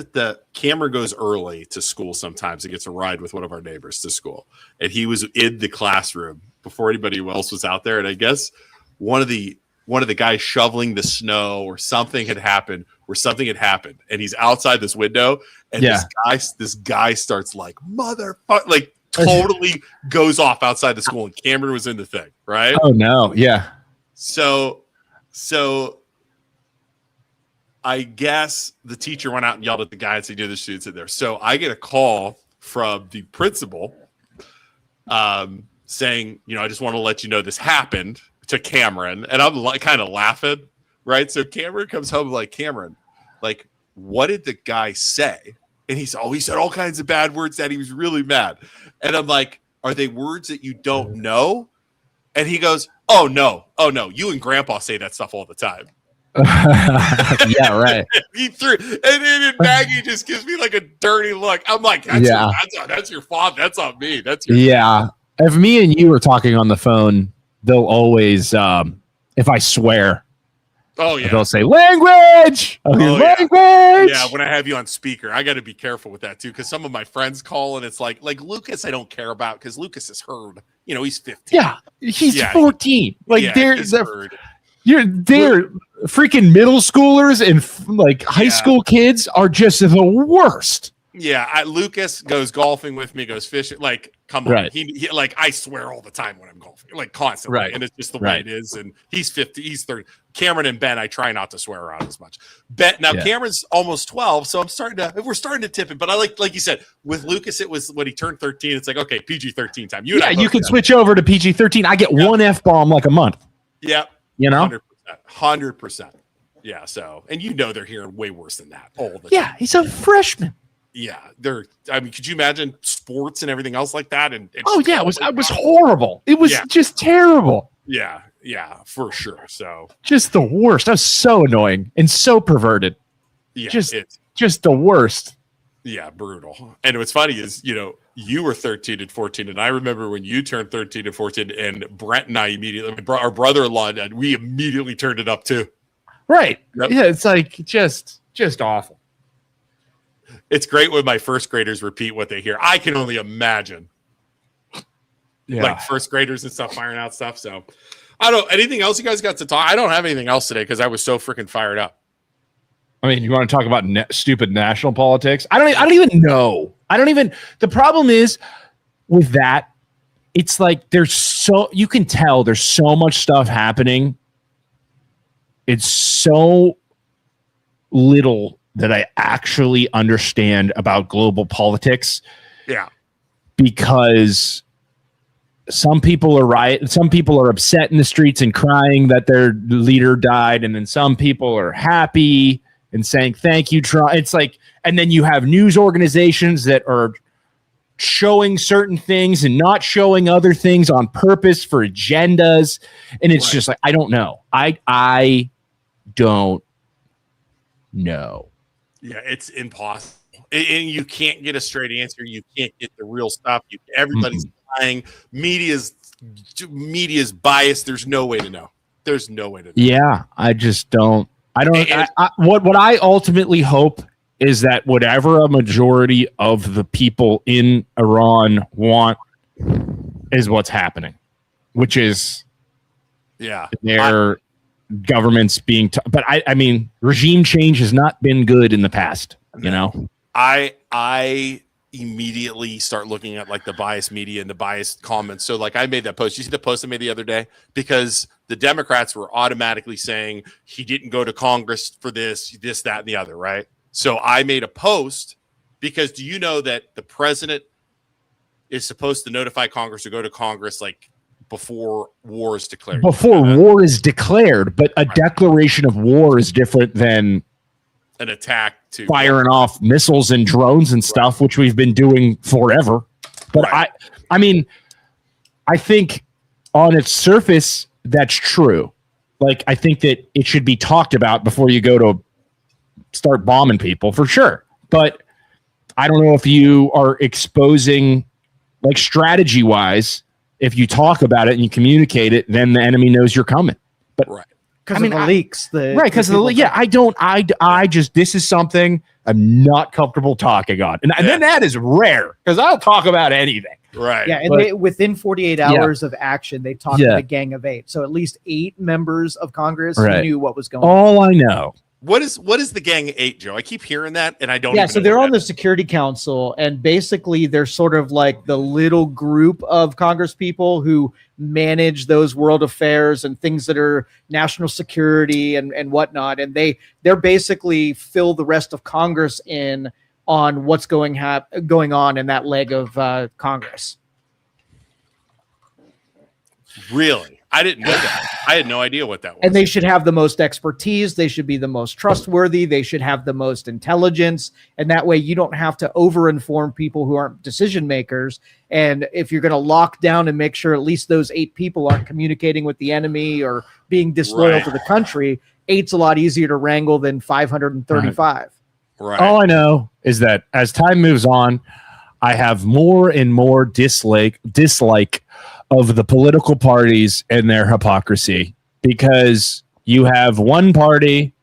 Cameron goes early to school sometimes. He gets a ride with one of our neighbors to school. And he was in the classroom before anybody else was out there. And I guess one of the guys shoveling the snow or something had happened. And he's outside this window. And this guy starts like, motherfucker, like totally goes off outside the school. And Cameron was in the thing, right? Oh no, yeah. So I guess the teacher went out and yelled at the guy and said, the students in there. So I get a call from the principal saying, I just want to let you know this happened to Cameron. And I'm kind of laughing, right? So Cameron comes home like, Cameron, like, what did the guy say? And he said all kinds of bad words that he was really mad. And I'm like, are they words that you don't know? And he goes, oh no, you and Grandpa say that stuff all the time. Yeah, right. He threw, and then Maggie just gives me like a dirty look. I'm like, that's your fault. That's on me. That's your Yeah. If me and you are talking on the phone, they'll always, if I swear, oh yeah, they'll say language. Language. Yeah, when I have you on speaker, I got to be careful with that too, because some of my friends call and it's like Lucas, I don't care about because Lucas is heard. He's 15. Yeah, he's 14. Like he's there's heard. They're freaking middle schoolers and like high school kids are just the worst. Yeah, Lucas goes golfing with me, goes fishing. Like, come on, Right. he like I swear all the time when I'm golfing, like constantly, Right. and it's just the way Right. it is. And he's 50, he's 30. Cameron and Ben, I try not to swear around as much. Cameron's almost 12, so we're starting to tip it. But I like you said with Lucas, it was when he turned 13. It's like okay, PG-13 time. You can switch over to PG-13. I get one F-bomb like a month. Yep, you know, 100%. Yeah, so and they're hearing way worse than that all the time. Yeah, he's a freshman. Yeah, I mean, could you imagine sports and everything else like that? And it was horrible. It was just terrible. Yeah, for sure. So just the worst. That was so annoying and so perverted. Yeah, just the worst. Yeah, brutal. And what's funny is, you were 13 and 14, and I remember when you turned 13 and 14, and Brent and I immediately, our brother-in-law, we immediately turned it up too. Right. Yep. Yeah, it's like just awful. It's great when my first graders repeat what they hear. I can only imagine. Yeah. Like first graders and stuff firing out stuff. So I don't know. Anything else you guys got to talk? I don't have anything else today because I was so freaking fired up. I mean, you want to talk about stupid national politics? I don't even know. The problem is with that, it's like you can tell there's so much stuff happening. It's so little that I actually understand about global politics. Yeah. Because some people are riot. Some people are upset in the streets and crying that their leader died. And then some people are happy and saying, thank you, Trump. It's like, and then you have news organizations that are showing certain things and not showing other things on purpose for agendas. And it's just like, I don't know. I don't know. Yeah, it's impossible. And you can't get a straight answer. You can't get the real stuff. Everybody's lying. Media's biased. There's no way to know. Yeah, I just don't. What I ultimately hope is that whatever a majority of the people in Iran want is what's happening, which is their governments being but I mean regime change has not been good in the past. I immediately start looking at like the biased media and the biased comments. So like I made that post. You see the post I made the other day? Because the Democrats were automatically saying he didn't go to Congress for this, that, and the other, right? So I made a post because do you know that the president is supposed to notify Congress or go to Congress like before war is declared? Before war is declared, but a declaration of war is different than an attack to firing off missiles and drones and stuff, which we've been doing forever. But I mean, I think on its surface, that's true. Like, I think that it should be talked about before you go to start bombing people for sure. But I don't know if you are exposing, like strategy wise, if you talk about it and you communicate it, then the enemy knows you're coming. But because of the leaks, because of the I just this is something I'm not comfortable talking on, and then that is rare because I'll talk about anything. Right. Yeah, and within 48 hours of action, they talked to the Gang of Eight. So at least 8 members of Congress knew what was going on. All I know. What is the Gang of Eight, Joe? I keep hearing that, and I don't. Yeah, so they're on the Security Council, and basically they're sort of like the little group of Congress people who manage those world affairs and things that are national security and whatnot, and they're basically fill the rest of Congress in on what's going on in that leg of Congress. Really? I didn't know that. I had no idea what that was. And they should have the most expertise. They should be the most trustworthy. They should have the most intelligence. And that way you don't have to over-inform people who aren't decision makers. And if you're going to lock down and make sure at least those 8 people aren't communicating with the enemy or being disloyal to the country, 8's a lot easier to wrangle than 535. Right. All I know is that as time moves on, I have more and more dislike of the political parties and their hypocrisy, because you have one party,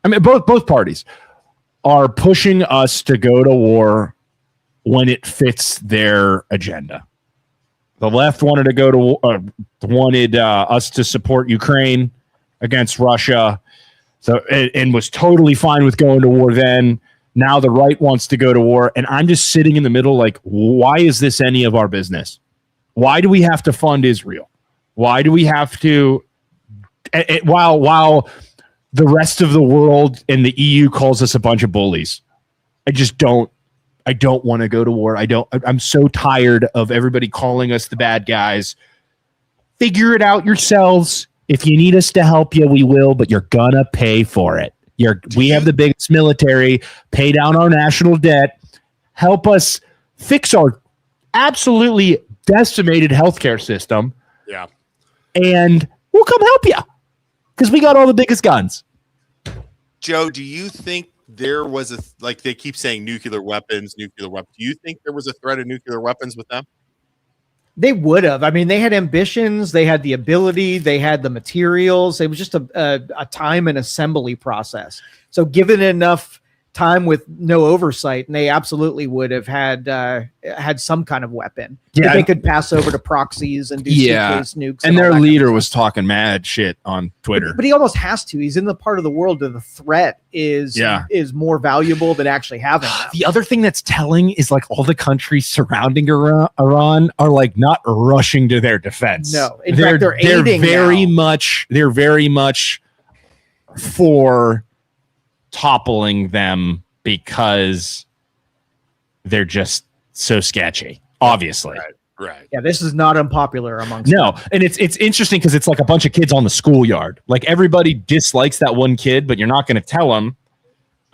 I mean, both parties are pushing us to go to war when it fits their agenda. The left wanted to go to wanted us to support Ukraine against Russia, so and was totally fine with going to war then. Now the right wants to go to war, and I'm just sitting in the middle like, why is this any of our business? Why do we have to fund Israel? Why do we have to, while the rest of the world and the EU calls us a bunch of bullies? I don't want to go to war. I'm so tired of everybody calling us the bad guys. Figure it out yourselves. If you need us to help you, we will, but you're gonna pay for it. We have the biggest military, pay down our national debt, help us fix our absolutely decimated healthcare system. Yeah. And we'll come help you because we got all the biggest guns. Joe, do you think there was like they keep saying nuclear weapons? Do you think there was a threat of nuclear weapons with them? They would have. I mean, they had ambitions, they had the ability, they had the materials. It was just a time and assembly process. So given enough time with no oversight, and they absolutely would have had some kind of weapon that they could pass over to proxies and do suitcase nukes. And their leader was talking mad shit on Twitter. But he almost has to. He's in the part of the world where the threat is more valuable than actually having them. The other thing that's telling is like all the countries surrounding Iran are like not rushing to their defense. No, in fact, they're aiding very now. They're very much for toppling them because they're just so sketchy. Obviously, right. Yeah, this is not unpopular amongst them. And it's interesting because it's like a bunch of kids on the schoolyard. Like everybody dislikes that one kid, but you're not going to tell them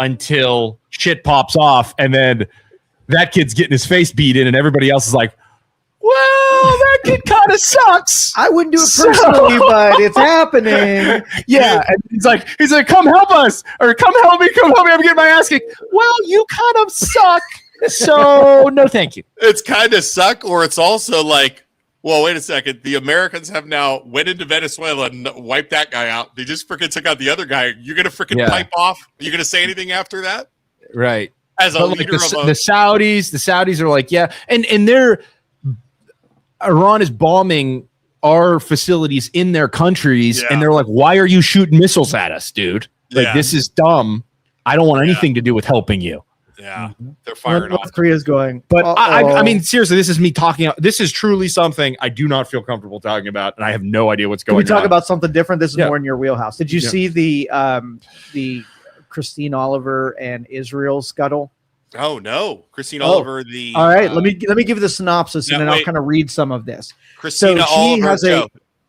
until shit pops off, and then that kid's getting his face beat in, and everybody else is like, well, that kid kind of sucks. I wouldn't do it personally, but it's happening. Yeah. And he's like, come help us, or come help me. I'm getting my ass kicked. Well, you kind of suck. So no, thank you. It's kind of suck, or it's also like, well, wait a second. The Americans have now went into Venezuela and wiped that guy out. They just freaking took out the other guy. You're going to freaking pipe off? Are you going to say anything after that? Right. As a leader like the Saudis are like, yeah. And they're, Iran is bombing our facilities in their countries, and they're like, why are you shooting missiles at us, dude? Like, this is dumb. I don't want anything to do with helping you. Yeah, they're firing off. North Korea's going. But I mean, seriously, this is me talking. This is truly something I do not feel comfortable talking about, and I have no idea what's going on. Can we talk about something different? This is more in your wheelhouse. Did you see the Christine Oliver and Israel scuttle? Oh no, Christine Oliver. All right, let me give you the synopsis, and then I'll kind of read some of this. Christina Oliver. Has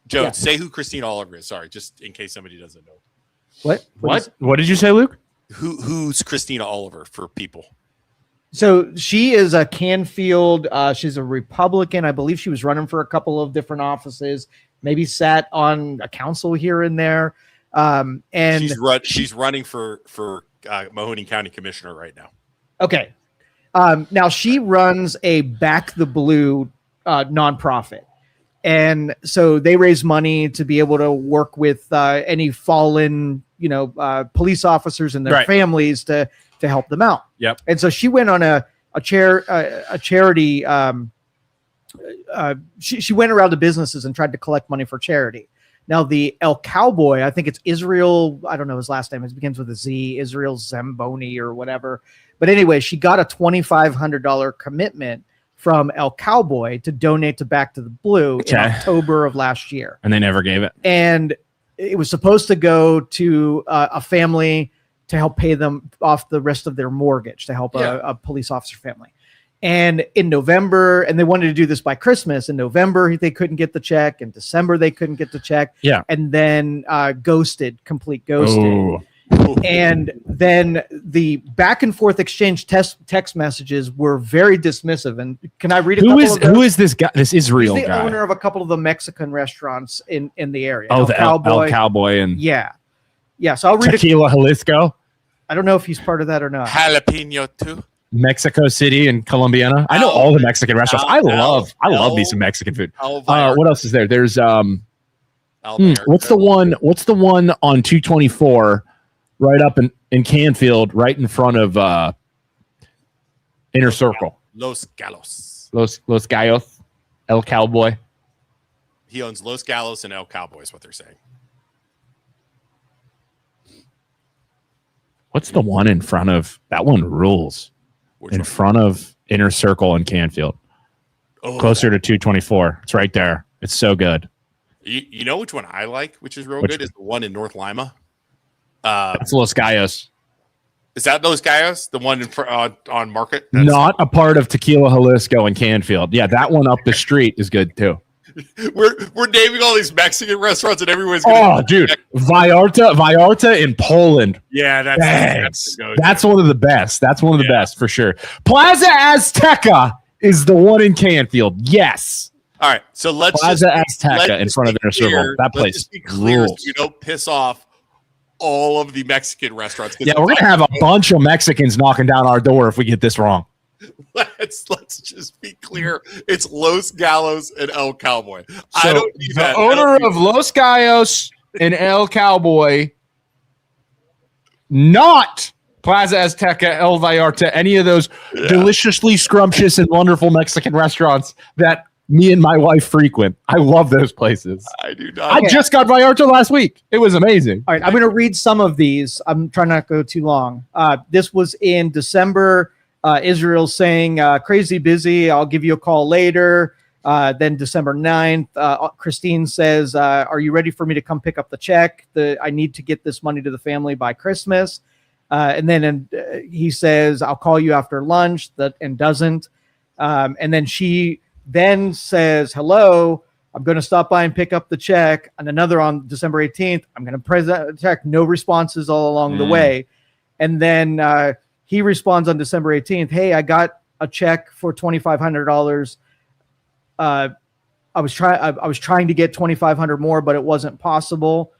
Joe, say who Christine Oliver is. Sorry, just in case somebody doesn't know. What did you say, Luke? Who's Christina Oliver for people? So she is a Canfield. She's a Republican. I believe she was running for a couple of different offices. Maybe sat on a council here and there. And she's running for Mahoning County Commissioner right now. Okay. Now she runs a Back the Blue nonprofit. And so they raise money to be able to work with any fallen, police officers and their families to help them out. Yep. And so she went on a charity. She went around to businesses and tried to collect money for charity. Now the El Cowboy, I think it's Israel. I don't know his last name. It begins with a Z. Israel Zamboni or whatever. But anyway, she got a $2,500 commitment from El Cowboy to donate to Back to the Blue in October of last year. And they never gave it. And it was supposed to go to a family to help pay them off the rest of their mortgage, to help a police officer family. And in November, and they wanted to do this by Christmas. In November, they couldn't get the check. In December, they couldn't get the check. Yeah. And then complete ghosted. Oh. And then the back and forth exchange text messages were very dismissive. And can I read who is this guy? This Israel guy? He's the guy. owner of a couple of the Mexican restaurants in the area. Oh, El Cowboy and yeah. So I'll read Tequila Jalisco. I don't know if he's part of that or not. Jalapeno too. Mexico City and Colombiana. I know all the Mexican restaurants. I love me some Mexican food. What else is there? There's what's the one on 224 right up in Canfield, right in front of Inner Circle. Los Galos. Los Gallos. El Cowboy. He owns Los Galos and El Cowboy is what they're saying. What's the one in front of that one? Rules Which in one? front of Inner Circle and Canfield, closer to 224. It's right there. It's so good. You know which one I like, which is real Which good, is the one in North Lima. It's Los Gallos. Is that Los Gallos, the one in on Market? Not a part of Tequila Jalisco and Canfield. Yeah, that one up the street is good too. We're naming all these Mexican restaurants, and everyone's Oh, dude, Vallarta in Poland. Yeah, That's one of the best. That's one of the best for sure. Plaza Azteca is the one in Canfield. Yes. All right, so Plaza Azteca in front of Inner Circle. That place be clear rules. so you don't piss off all of the Mexican restaurants. Yeah, we're gonna have a bunch of Mexicans knocking down our door if we get this wrong. Let's just be clear. It's Los Galos and El Cowboy. I So don't need the that. owner of Los Gallos and El Cowboy, not Plaza Azteca, El Vallarta, any of those deliciously scrumptious and wonderful Mexican restaurants that me and my wife frequent. I love those places. I do not. I just got Vallarta last week. It was amazing. All right, I'm going to read some of these. I'm trying not to go too long. This was in December. Israel saying, crazy busy. I'll give you a call later. Then December 9th, Christine says, are you ready for me to come pick up the check? I need to get this money to the family by Christmas. And then he says, I'll call you after lunch, and doesn't. And then she then says, hello, I'm going to stop by and pick up the check. And another on December 18th, I'm going to present the check. No responses all along the way. And then he responds on December 18th, hey, I got a check for $2,500. I was trying to get 2,500 more, but it wasn't possible.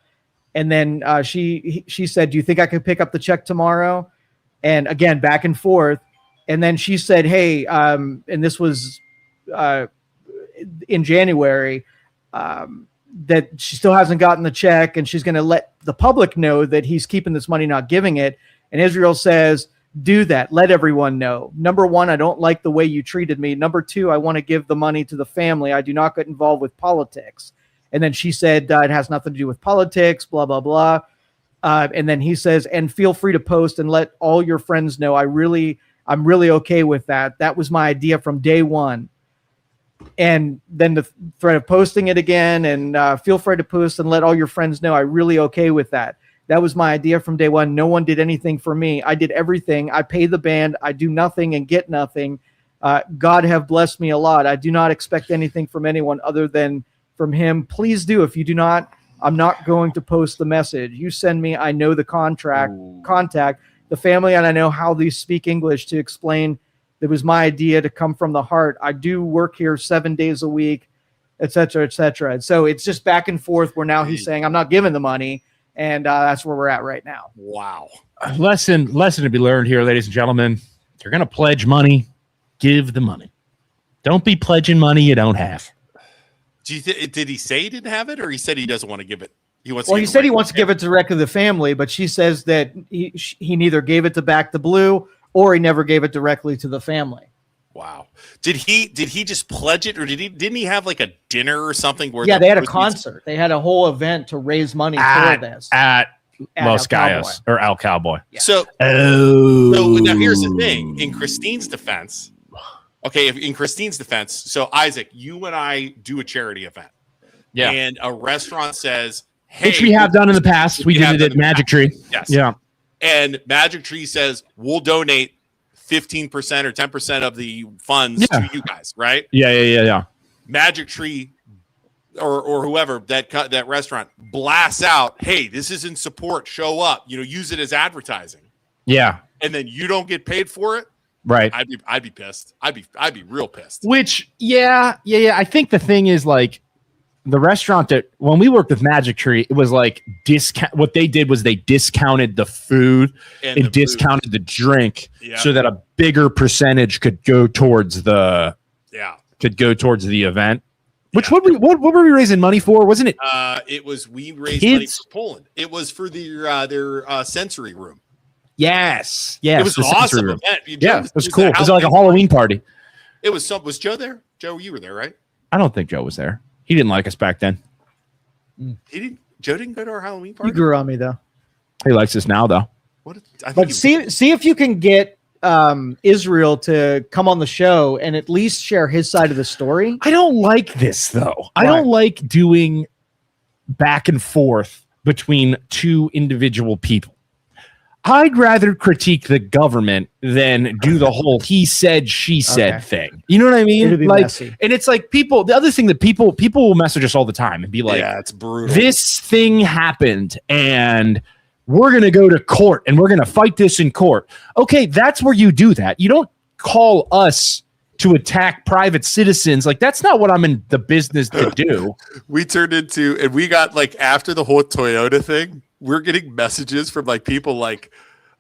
And then she said, do you think I could pick up the check tomorrow? And again, back and forth. And then she said, hey, and this was in January, that she still hasn't gotten the check, and she's going to let the public know that he's keeping this money, not giving it. And Israel says, do that. Let everyone know. Number one, I don't like the way you treated me. Number two, I want to give the money to the family. I do not get involved with politics. And then she said, it has nothing to do with politics, blah, blah, blah. And then he says, and feel free to post and let all your friends know. I'm really okay with that. That was my idea from day one. And then the threat of posting it again, and feel free to post and let all your friends know. I'm really okay with that. That was my idea from day one. No one did anything for me. I did everything. I pay the band. I do nothing and get nothing. God have blessed me a lot. I do not expect anything from anyone other than from him. Please do. If you do not, I'm not going to post the message. You send me, I know the contact, the family, and I know how they speak English to explain it was my idea to come from the heart. I do work here 7 days a week, et cetera, et cetera. And so it's just back and forth where now he's saying, I'm not giving the money. And that's where we're at right now. Wow. Lesson to be learned here, ladies and gentlemen. If you're going to pledge money, give the money. Don't be pledging money you don't have. Did he say he didn't have it, or he said he doesn't want to give it? He said he wants to give it directly to the family, but she says that he neither gave it to Back the Blue or he never gave it directly to the family. Wow. Did he just pledge it, or didn't he have like a dinner or something where they had a concert. They had a whole event to raise money for this at Los Gallos or El Cowboy. Yeah. So now here's the thing. In Christine's defense, so Isaac, you and I do a charity event. Yeah. And a restaurant says, hey, which we have done in the past. We did it at Magic Tree. Yes. Yeah. And Magic Tree says, we'll donate 15% or 10% of the funds to you guys, right? Yeah. Magic Tree or whoever that restaurant blasts out, hey, this is in support, show up, use it as advertising. Yeah. And then you don't get paid for it. Right. I'd be pissed. I'd be real pissed. Which, yeah. I think the thing is, like, the restaurant that when we worked with Magic Tree, it was like what they did was they discounted the food and discounted the drink so that a bigger percentage could go towards the event. Which what were we raising money for? Wasn't it? We raised money for Poland. It was for their sensory room. Yes. It was an awesome event. It was cool. It was like a Halloween party. Was Joe there? Joe, you were there, right? I don't think Joe was there. He didn't like us back then. Joe didn't go to our Halloween You party. grew on me though. He likes us now, though. What? I think But he- see if you can get Israel to come on the show and at least share his side of the story. I don't like this, though. I Why? don't like doing back and forth between two individual people. I'd rather critique the government than do the whole he said, she said Okay. thing. You know what I mean? It'll be Like, messy. and it's like people, the other thing that people will message us all the time and be like, yeah, it's brutal. this thing happened and we're going to go to court and we're going to fight this in court. Okay, that's where you do that. You don't call us to attack private citizens. Like, that's not what I'm in the business to do. We turned into, and we got like after the whole Toyota thing, we're getting messages from like people like,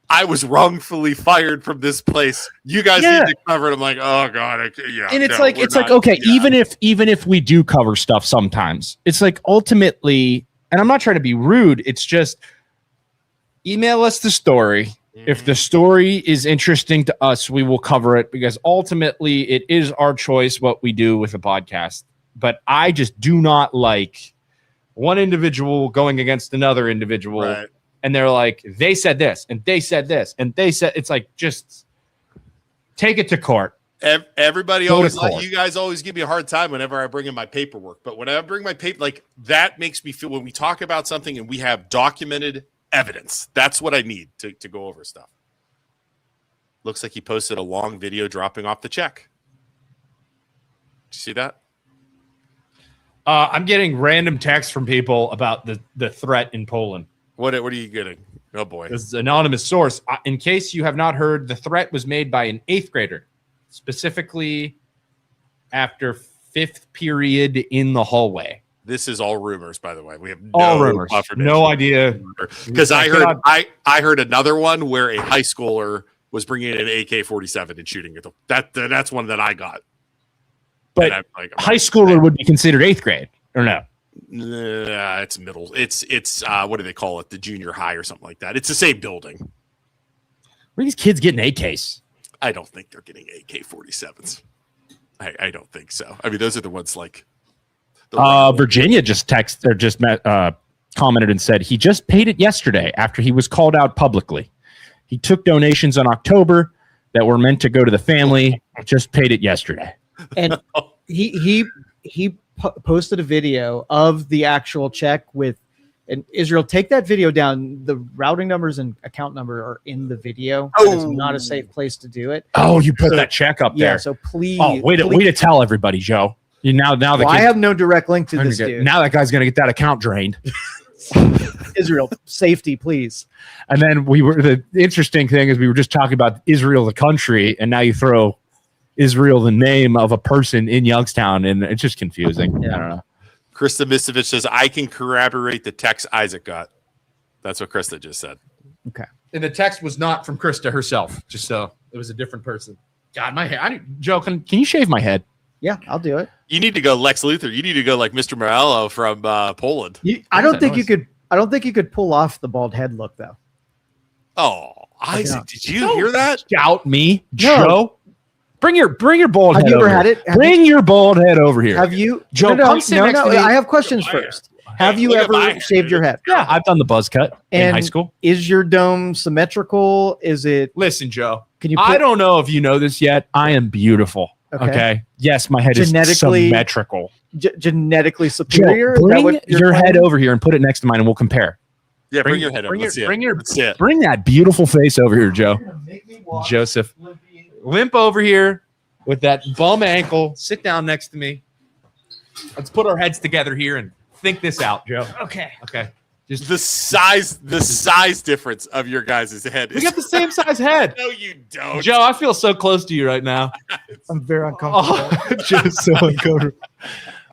I was wrongfully fired from this place. You guys Yeah. need to cover it. I'm like, oh god, yeah. And it's no, like, we're it's like, not- okay, yeah. even if we do cover stuff sometimes, it's like ultimately, and I'm not trying to be rude, it's just email us the story. If the story is interesting to us, we will cover it because ultimately it is our choice what we do with a podcast. But I just do not like one individual going against another individual. Right. And they're like, they said this and they said this and they said, it's like, just take it to court. Everybody Go to always, court. you guys always give me a hard time whenever I bring in my paperwork. But when I bring my paper, like that makes me feel when we talk about something and we have documented evidence, that's what I need to go over stuff. Looks like he posted a long video dropping off the check. Did you see that? I'm getting random texts from people about the threat in Poland. What are you getting? Oh boy. This is an anonymous source. In case you have not heard, the threat was made by an 8th grader, specifically after 5th period in the hallway. This is all rumors, by the way. We have All no rumors. confirmation. No idea. Because I heard cannot- I heard another one where a high schooler was bringing in an AK-47 and shooting it. That's one that I got. But And I'm like, high schooler would be considered 8th grade, or no? Nah, it's middle. It's what do they call it? The junior high or something like that. It's the same building. Where are these kids getting AKs? I don't think they're getting AK-47s. I don't think so. I mean, those are the ones like. Virginia just commented and said he just paid it yesterday after he was called out publicly. He took donations in October that were meant to go to the family. Just paid it yesterday. And he posted a video of the actual check with, and Israel, take that video down. The routing numbers and account number are in the video. Oh. It's not a safe place to do it. Oh, you put that check up Yeah, there. so please. Oh, way to tell everybody, Joe. You now the Well, I kid- have no direct link to this dude. now that guy's gonna get that account drained. Israel, safety, please. And then the interesting thing is we were just talking about Israel, the country, and now you throw Israel, the name of a person in Youngstown, and it's just confusing. Yeah. I don't know. Krista Mistovich says, I can corroborate the text Isaac got. That's what Krista just said. Okay. And the text was not from Krista herself, just so it was a different person. God, my head. Joe, can you shave my head? Yeah, I'll do it. You need to go Lex Luthor. You need to go like Mr. MLO from Poland. I What don't is think that you noise? could. I don't think you could pull off the bald head look though. Oh, Isaac, Yeah. did you hear that? Shout me, No. Joe. Bring your bald Have head you ever over had here. it? Bring your bald head over here. Have you, Joe, No, come sit next to me. I have questions Look at my first. Have you look at my ever hair, shaved your dude. head? Yeah, I've done the buzz cut in And high school. Is your dome symmetrical? Is it? Listen, Joe. Can you? I Put, don't know if you know this yet. I am beautiful. Okay. Okay. Yes, my head Genetically is symmetrical. genetically Joe, superior? Is that bring what you're your head claiming? over here and put it next to mine, and we'll compare. Yeah, bring your head up. bring Let's see it. bring your Let's see it. bring that beautiful face over here, Joe. Joseph, limp over here with that bum ankle. Sit down next to me. Let's put our heads together here and think this out, Joe. Okay. Okay. Just The size difference of your guys' head we is. got the same size head. No, you don't. Joe, I feel so close to you right now. I'm very uncomfortable. Oh, just so uncomfortable.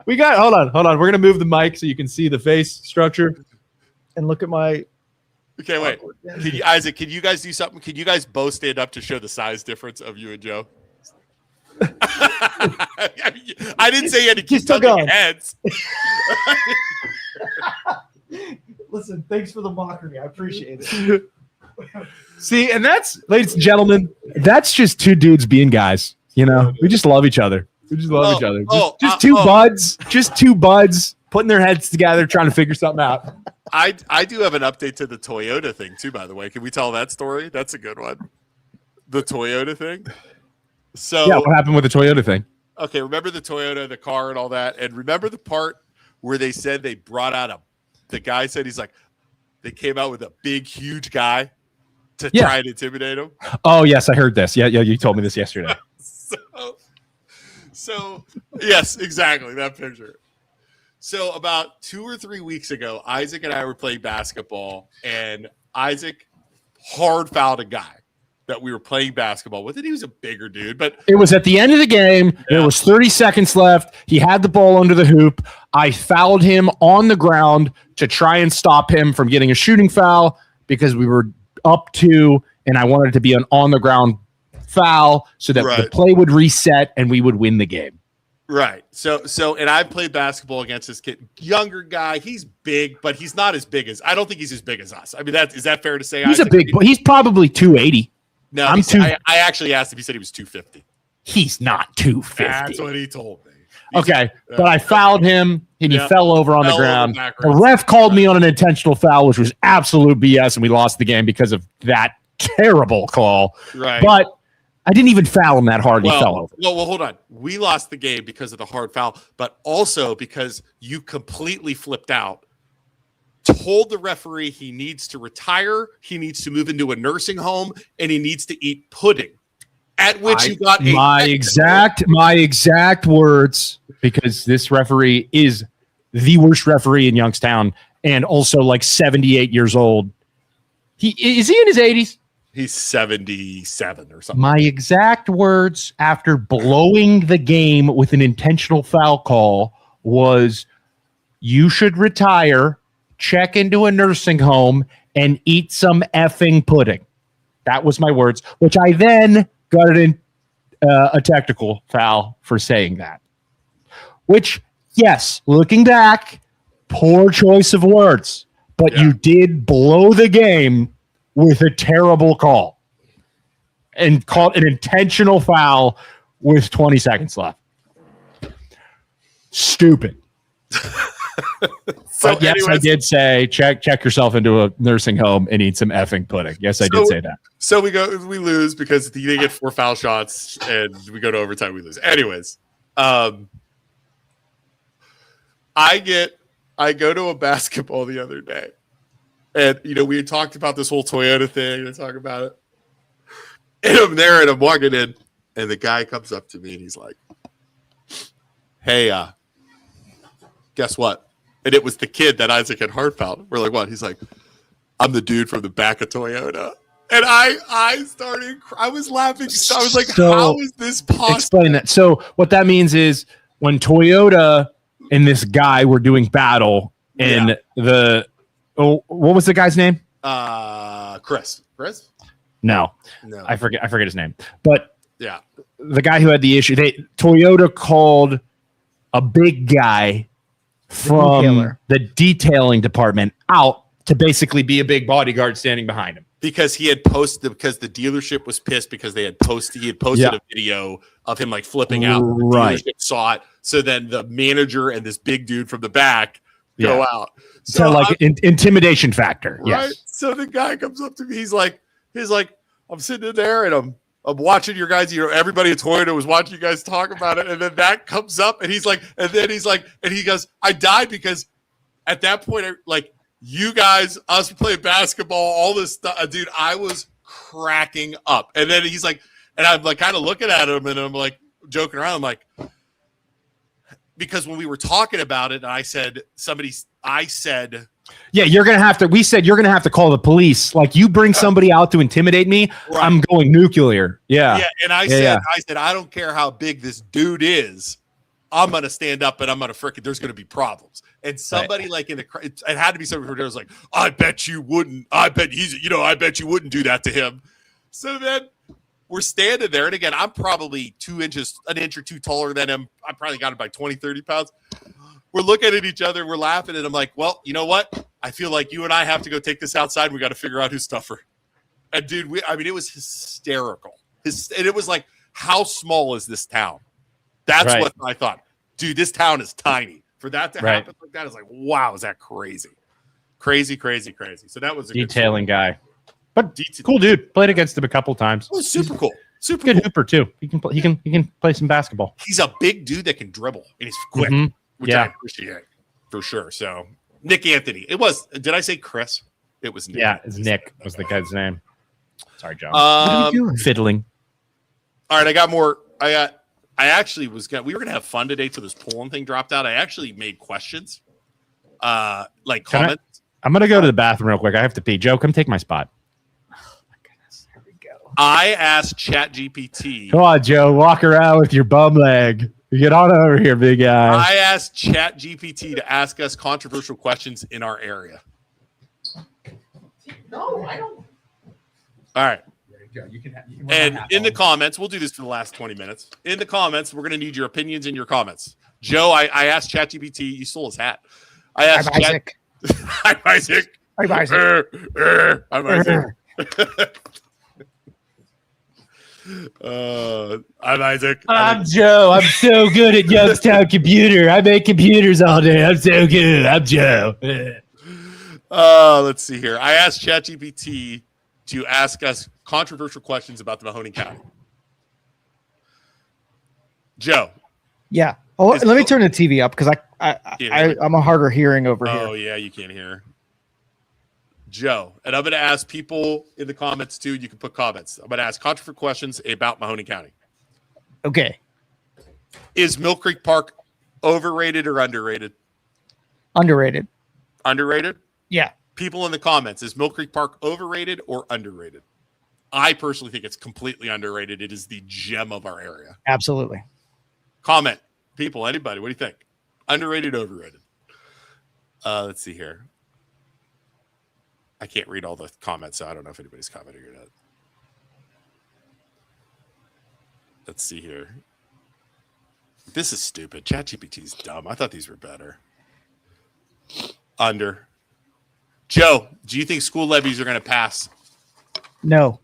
We got hold on. We're gonna move the mic so you can see the face structure. And look at my. Okay, wait. Can you, Isaac? Can you guys do something? Can you guys both stand up to show the size difference of you and Joe? I didn't say you had to keep He's still touching going. heads. Listen, thanks for the mockery. I appreciate it. See, and that's, ladies and gentlemen, that's just two dudes being guys. You know, we just love each other. We just love each other. Just two buds putting their heads together, trying to figure something out. I do have an update to the Toyota thing too, by the way. Can we tell that story? That's a good one. The Toyota thing. So yeah, what happened with the Toyota thing? Okay, remember the Toyota, the car, and all that, and remember the part where they said they brought out the guy said he's like they came out with a big, huge guy to try and intimidate him. Oh yes, I heard this. Yeah, you told me this yesterday. So yes, exactly that picture. So about 2 or 3 weeks ago, Isaac and I were playing basketball, and Isaac hard fouled a guy that we were playing basketball with, and he was a bigger dude. But it was at the end of the game. There was 30 seconds left. He had the ball under the hoop. I fouled him on the ground to try and stop him from getting a shooting foul because we were up 2, and I wanted it to be an on-the-ground foul so that the play would reset and we would win the game. Right. So, and I played basketball against this kid, younger guy. He's big, but he's not as big as. I don't think he's as big as us. I mean, is that fair to say? He's Isaac? He's probably 280. No, I actually asked him. He said he was 250. He's not 250. That's what he told me. But I fouled him, and he fell over on the ground. The ref called me on an intentional foul, which was absolute BS, and we lost the game because of that terrible call. Right. But I didn't even foul him that hard. He fell over. Well, hold on. We lost the game because of the hard foul, but also because you completely flipped out. Told the referee he needs to retire, he needs to move into a nursing home, and he needs to eat pudding. At which you got my exact words, because this referee is the worst referee in Youngstown and also like 78 years old. Is he in his 80s? He's 77 or something. My exact words after blowing the game with an intentional foul call was, you should retire, check into a nursing home, and eat some effing pudding. That was my words, which I then got in a technical foul for saying that. Which, yes, looking back, poor choice of words. But you did blow the game with a terrible call and called an intentional foul with 20 seconds left. Stupid. But yes, I did say check yourself into a nursing home and eat some effing pudding. Yes, I did say that. So we lose because he didn't get 4 foul shots and we go to overtime, we lose. Anyways, I go to a basketball the other day. And, we had talked about this whole Toyota thing and talk about it. And I'm there and I'm walking in and the guy comes up to me and he's like, hey, guess what? And it was the kid that Isaac had hard fouled. We're like, what? He's like, I'm the dude from the back of Toyota. And I was laughing. I was like, how is this possible? Explain that. So what that means is when Toyota and this guy were doing battle and what was the guy's name? Chris. No. I forget his name. But yeah, the guy who had the issue, Toyota called a big guy from the detailing department out to basically be a big bodyguard standing behind him. Because he had posted, because the dealership was pissed because he had posted a video of him like flipping out. The dealership saw it. So then the manager and this big dude from the back go out. So like intimidation factor. Right. Yes. So the guy comes up to me. He's like, I'm sitting in there and I'm watching your guys, everybody at Toyota was watching you guys talk about it. And then that comes up and he goes, I died because at that point, like you guys, us playing basketball, all this stuff, dude, I was cracking up. And then he's like, and I'm like kind of looking at him and I'm like joking around. I'm like, because when we were talking about it, I said, yeah, you're going to have to, we said, you're going to have to call the police. Like you bring somebody out to intimidate me. Right. I'm going nuclear. Yeah. Yeah. And I said, I don't care how big this dude is. I'm going to stand up and I'm going to there's going to be problems. And somebody like in the, it had to be somebody who was like, I bet you wouldn't. I bet you wouldn't do that to him. So then we're standing there. And again, I'm probably an inch or two taller than him. I probably got him by 20, 30 pounds. We're looking at each other. We're laughing. And I'm like, well, you know what? I feel like you and I have to go take this outside. We got to figure out who's tougher. And dude, it was hysterical. And it was like, how small is this town? That's Right. what I thought. Dude, this town is tiny. For that to happen like that is like, wow, is that crazy? Crazy. So that was a Detailing guy. But good story. cool dude. Played against him a couple times. Oh, super cool. Super Good cool. hooper too. He can play some basketball. He's a big dude that can dribble and he's quick, Mhm. which Yeah. I appreciate for sure. So Nick Anthony. It was, did I say Chris? It was Nick. Yeah, it's Nick was the guy's name. Sorry, John. What are you doing? Fiddling. All right, I got more. I actually we were gonna have fun today till this polling thing dropped out. I actually made questions, like Can I- comments. I'm gonna go to the bathroom real quick. I have to pee. Joe, come take my spot. I asked ChatGPT. Come on, Joe. Walk around with your bum leg. Get on over here, big guy. I asked ChatGPT to ask us controversial questions in our area. No, I don't. All right. You can And in the comments, we'll do this for the last 20 minutes. In the comments, we're going to need your opinions and your comments. Joe, I asked ChatGPT. You stole his hat. I asked Isaac. Hi, Isaac. I'm Isaac. I'm Isaac. I'm Isaac. I'm Joe. I'm so good at Youngstown computer. I make computers all day. I'm so good. I'm Joe. Let's see here. I asked ChatGPT to ask us controversial questions about the Mahoning County. Joe. Yeah. Oh, let me turn the TV up because Yeah. I'm a harder hearing over Oh, here. yeah, you can't hear. Joe, and I'm going to ask people in the comments too. You can put comments. I'm going to ask controversial questions about Mahoning County. Okay. Is Mill Creek Park overrated or underrated? Underrated. Underrated? Yeah. People in the comments, is Mill Creek Park overrated or underrated? I personally think it's completely underrated. It is the gem of our area. Absolutely. Comment. People, anybody, what do you think? Underrated, overrated? Let's see here. I can't read all the comments, so I don't know if anybody's commenting or not. Let's see here. This is stupid. ChatGPT's dumb. I thought these were better. Under. Joe, do you think school levies are going to pass? No.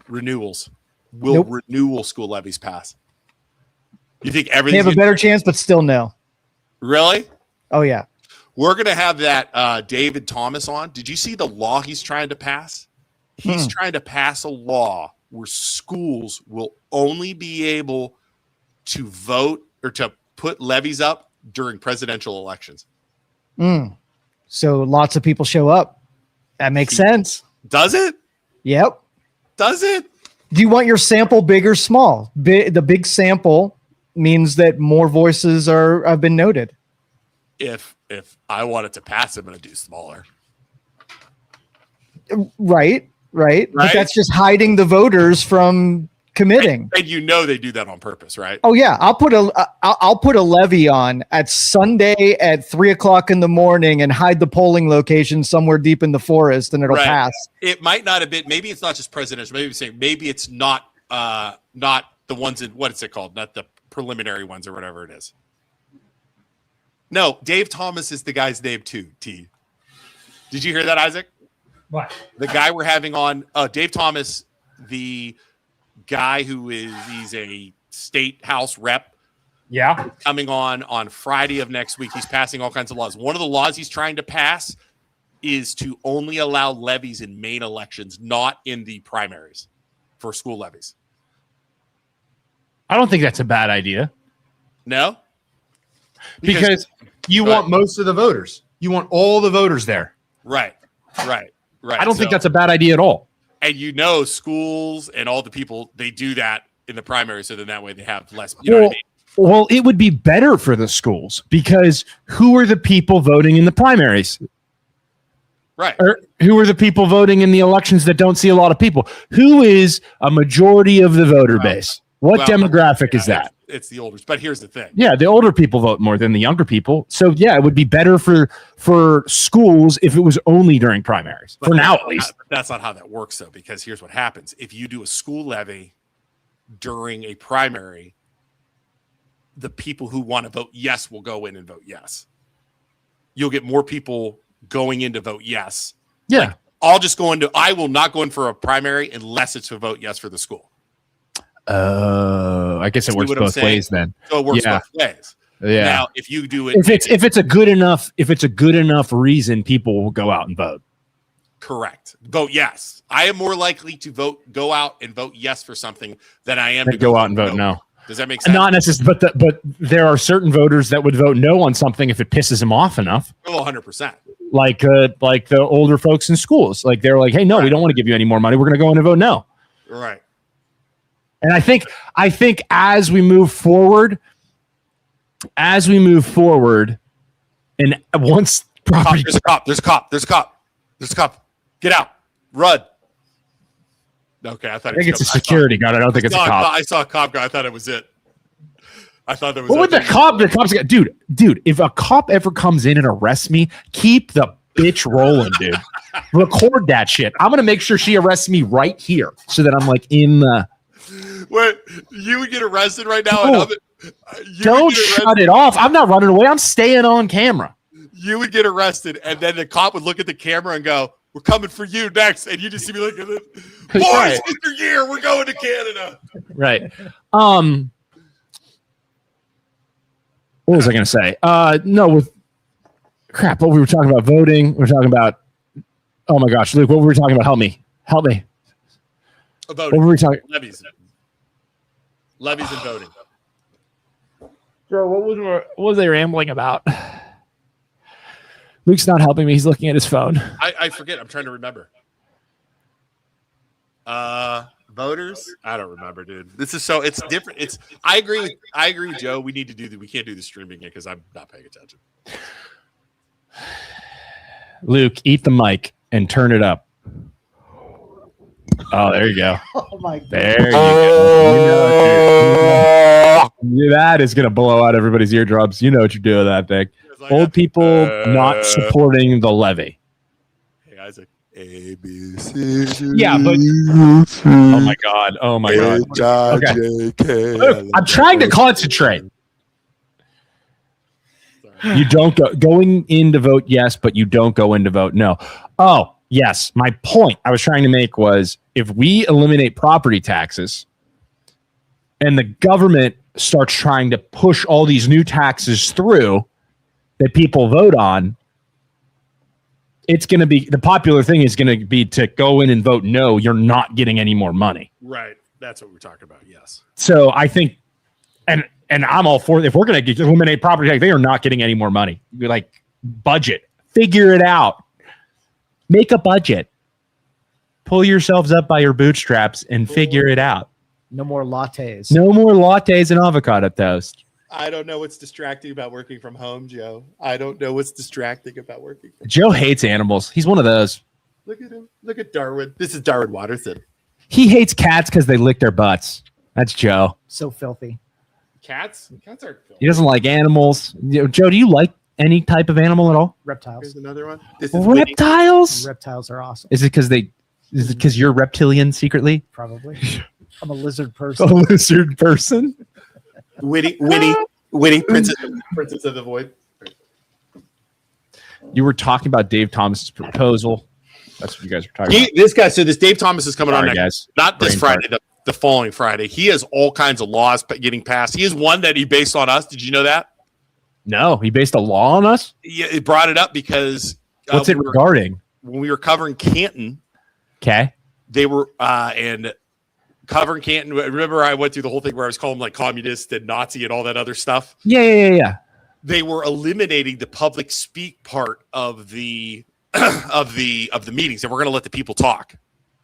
Renewals. Will Nope. renewal school levies pass? You think They everything's have a better chance, but still no. Really? Oh, yeah. We're going to have that David Thomas on. Did you see the law he's trying to pass? He's trying to pass a law where schools will only be able to vote or to put levies up during presidential elections. So lots of people show up. That makes sense. Does it? Yep. Does it? Do you want your sample big or small? The big sample means that more voices have been noted. If I wanted to pass, I'm going to do smaller. Right. But that's just hiding the voters from committing. And you know they do that on purpose, right? Oh yeah, I'll put a levy on at Sunday at 3:00 in the morning and hide the polling location somewhere deep in the forest, and it'll Right. pass. It might not have been. Maybe it's not just presidential. Maybe it's not the ones in what is it called? Not the preliminary ones or whatever it is. No, Dave Thomas is the guy's name too. T. Did you hear that, Isaac? What? The guy we're having on, Dave Thomas, the guy he's a state house rep. Yeah. Coming on Friday of next week. He's passing all kinds of laws. One of the laws he's trying to pass is to only allow levies in main elections, not in the primaries for school levies. I don't think that's a bad idea No? because you Go want ahead. most of the voters. You want all the voters there. Right. I don't think that's a bad idea at all. And schools and all the people, they do that in the primary, so then that way they have less. Well, it would be better for the schools because who are the people voting in the primaries? Right. Or who are the people voting in the elections that don't see a lot of people? Who is a majority of the voter base? What demographic is that? It's the olders. But here's the thing. Yeah, the older people vote more than the younger people. So yeah, it would be better for schools if it was only during primaries. But For now, at least. That's not how that works, though, because here's what happens. If you do a school levy during a primary, the people who want to vote yes will go in and vote yes. You'll get more people going in to vote yes. Yeah. Like, I will not go in for a primary unless it's to vote yes for the school. I guess it See works what I'm both saying? ways then. So it works Yeah. both ways. Yeah. Now, if you do it, If it's a good enough reason, people will go out and vote. correct, vote yes. I am more likely to go out and vote yes for something than I am to Go out and vote no. Does that make sense? Not necessarily, but there are certain voters that would vote no on something if it pisses them off enough. Oh, 100%. Like the older folks in schools, like they're like, hey, no, we don't want to give you any more money. We're going to go in and vote no. Right. And I think as we move forward, and once property, There's a cop. Get out. Run. Okay, I thought I think it's a security guard. I don't think it's a cop. I saw a cop guy. I thought it was it. I thought there was. What would the cops got? Dude, if a cop ever comes in and arrests me, keep the bitch rolling, dude. Record that shit. I'm gonna make sure she arrests me right here, so that I'm like in the. Wait, you would get arrested right now? No. Don't shut it off. I'm not running away. I'm staying on camera. You would get arrested, and then the cop would look at the camera and go, "We're coming for you next," and you just see me looking at it. Boys, Right. Mr. Year, we're going to Canada. Right. What was I going to say? No, with crap. What we were talking about voting. We're talking about. Oh my gosh, Luke. What were we talking about? Help me. Voting. What were we talking? Levies and voting. Joe, what was they rambling about? Luke's not helping me. He's looking at his phone. I forget. I'm trying to remember. Voters? I don't remember, dude. This is so it's different. I agree with Joe. We need to do that. We can't do the streaming because I'm not paying attention. Luke, eat the mic and turn it up. Oh, there you go. Oh my god. There you go. That is going to blow out everybody's eardrums. You know what you're doing with that thing. Old people not supporting the levy. Hey, Isaac. A, B, C, D, Yeah, but oh my god. Okay. Look, I'm trying to concentrate. You don't going in to vote yes, but you don't go in to vote no. Oh, yes. My point I was trying to make was if we eliminate property taxes and the government starts trying to push all these new taxes through that people vote on, it's going to be the popular thing is going to be to go in and vote no. You're not getting any more money. Right. That's what we're talking about. Yes. So I think, and I'm all for if we're going to eliminate property tax, they are not getting any more money. You're like budget, figure it out, make a budget, pull yourselves up by your bootstraps and figure it out. No more lattes. No more lattes and avocado toast. I don't know what's distracting about working from home, Joe. I don't know what's distracting about working. Joe hates animals. He's one of those. Look at him. Look at Darwin. This is Darwin Watterson. He hates cats because they lick their butts. That's Joe. So filthy. Cats? Cats aren't filthy. He doesn't like animals. Joe, do you like any type of animal at all? Reptiles. Here's another one. This is Whitney. Reptiles? Reptiles are awesome. Is it because you're reptilian secretly? Probably. I'm a lizard A person. lizard person? Winnie, Princess of the Void. You were talking about Dave Thomas's proposal. That's what you guys were talking about. This Dave Thomas is coming on Sorry, next. guys. Not this Brain Friday, the following Friday. He has all kinds of laws getting passed. He has one that he based on us. Did you know that? No, he based a law on us? Yeah, he brought it up because What's it regarding? when we were covering Canton, Okay. they were and covering Canton. Remember, I went through the whole thing where I was calling them like communist and Nazi and all that other stuff. Yeah. They were eliminating the public speak part of the of the meetings, and we're going to let the people talk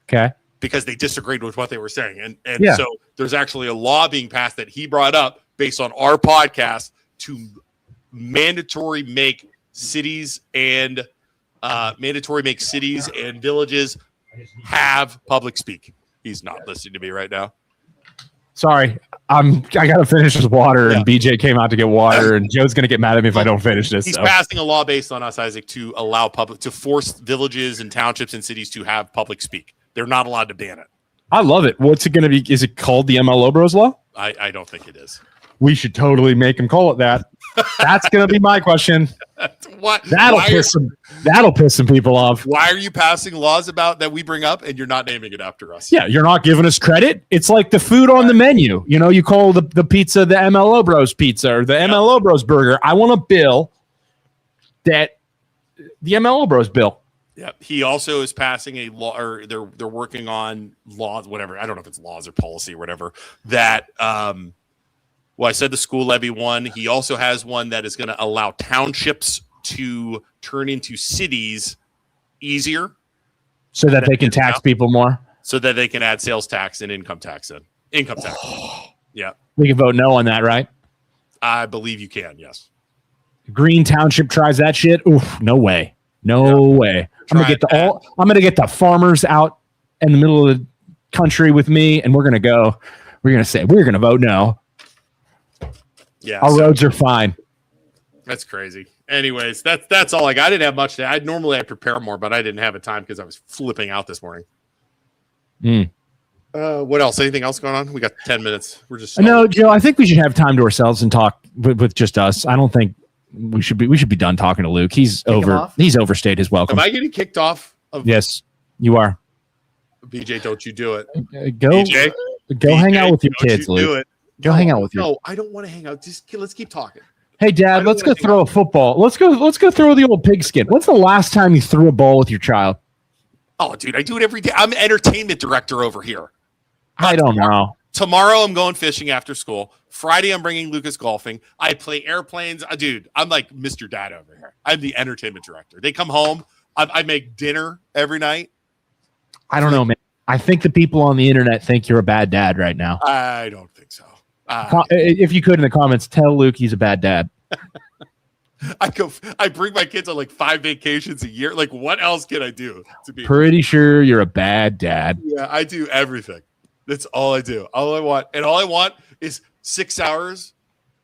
Okay. because they disagreed with what they were saying. And Yeah. so there's actually a law being passed that he brought up based on our podcast to mandatory make cities and villages have public speak. He's not listening to me right now. Sorry. I got to finish this water, and BJ came out to get water, and Joe's going to get mad at me if I don't finish this. He's So. passing a law based on us, Isaac, to allow to force villages and townships and cities to have public speak. They're not allowed to ban it. I love it. What's it going to be? Is it called the MLO Bros Law? I don't think it is. We should totally make him call it that. That's gonna be my question. What? That'll piss some people off. Why are you passing laws about that we bring up and you're not naming it after us? Yeah, you're not giving us credit. It's like the food on the menu. You know, you call the pizza the MLO Bros pizza or the MLO Bros burger. I want a bill that the MLO Bros bill. Yeah. He also is passing a law, or they're working on laws, whatever. I don't know if it's laws or policy or whatever. That I said the school levy one. He also has one that is going to allow townships to turn into cities easier, so that they can tax people more. So that they can add sales tax and income tax in. Income tax. Yeah. We can vote no on that, right? I believe you can, yes. Green Township tries that shit. Oof, no way. No way. I'm gonna get the farmers out in the middle of the country with me, and we're gonna vote no. Yeah. Our roads are fine. That's crazy. Anyways, that's all I got. I didn't have much. I'd prepare more, but I didn't have a time because I was flipping out this morning. What else? Anything else going on? We got 10 minutes. We're just no, Joe. I think we should have time to ourselves and talk with just us. I don't think we should be done talking to Luke. He's overstayed his welcome. Am I getting kicked off? Yes, you are. BJ, don't you do it? Go hang out with your kids, Luke. Go hang out with your. No, I don't want to hang out. Just let's keep talking. Hey, Dad, let's go throw a football. Let's go throw the old pigskin. When's the last time you threw a ball with your child? Oh, dude, I do it every day. I'm entertainment director over here. I don't know. Tomorrow I'm going fishing after school. Friday I'm bringing Lucas golfing. I play airplanes. Dude, I'm like Mr. Dad over here. I'm the entertainment director. They come home. I make dinner every night. I don't know, man. I think the people on the internet think you're a bad dad right now. I don't think so. If you could in the comments, tell Luke he's a bad dad. I bring my kids on like 5 vacations a year. Like, what else can I do to be pretty sure you're a bad dad? Yeah, I do everything. That's all I do. All I want is 6 hours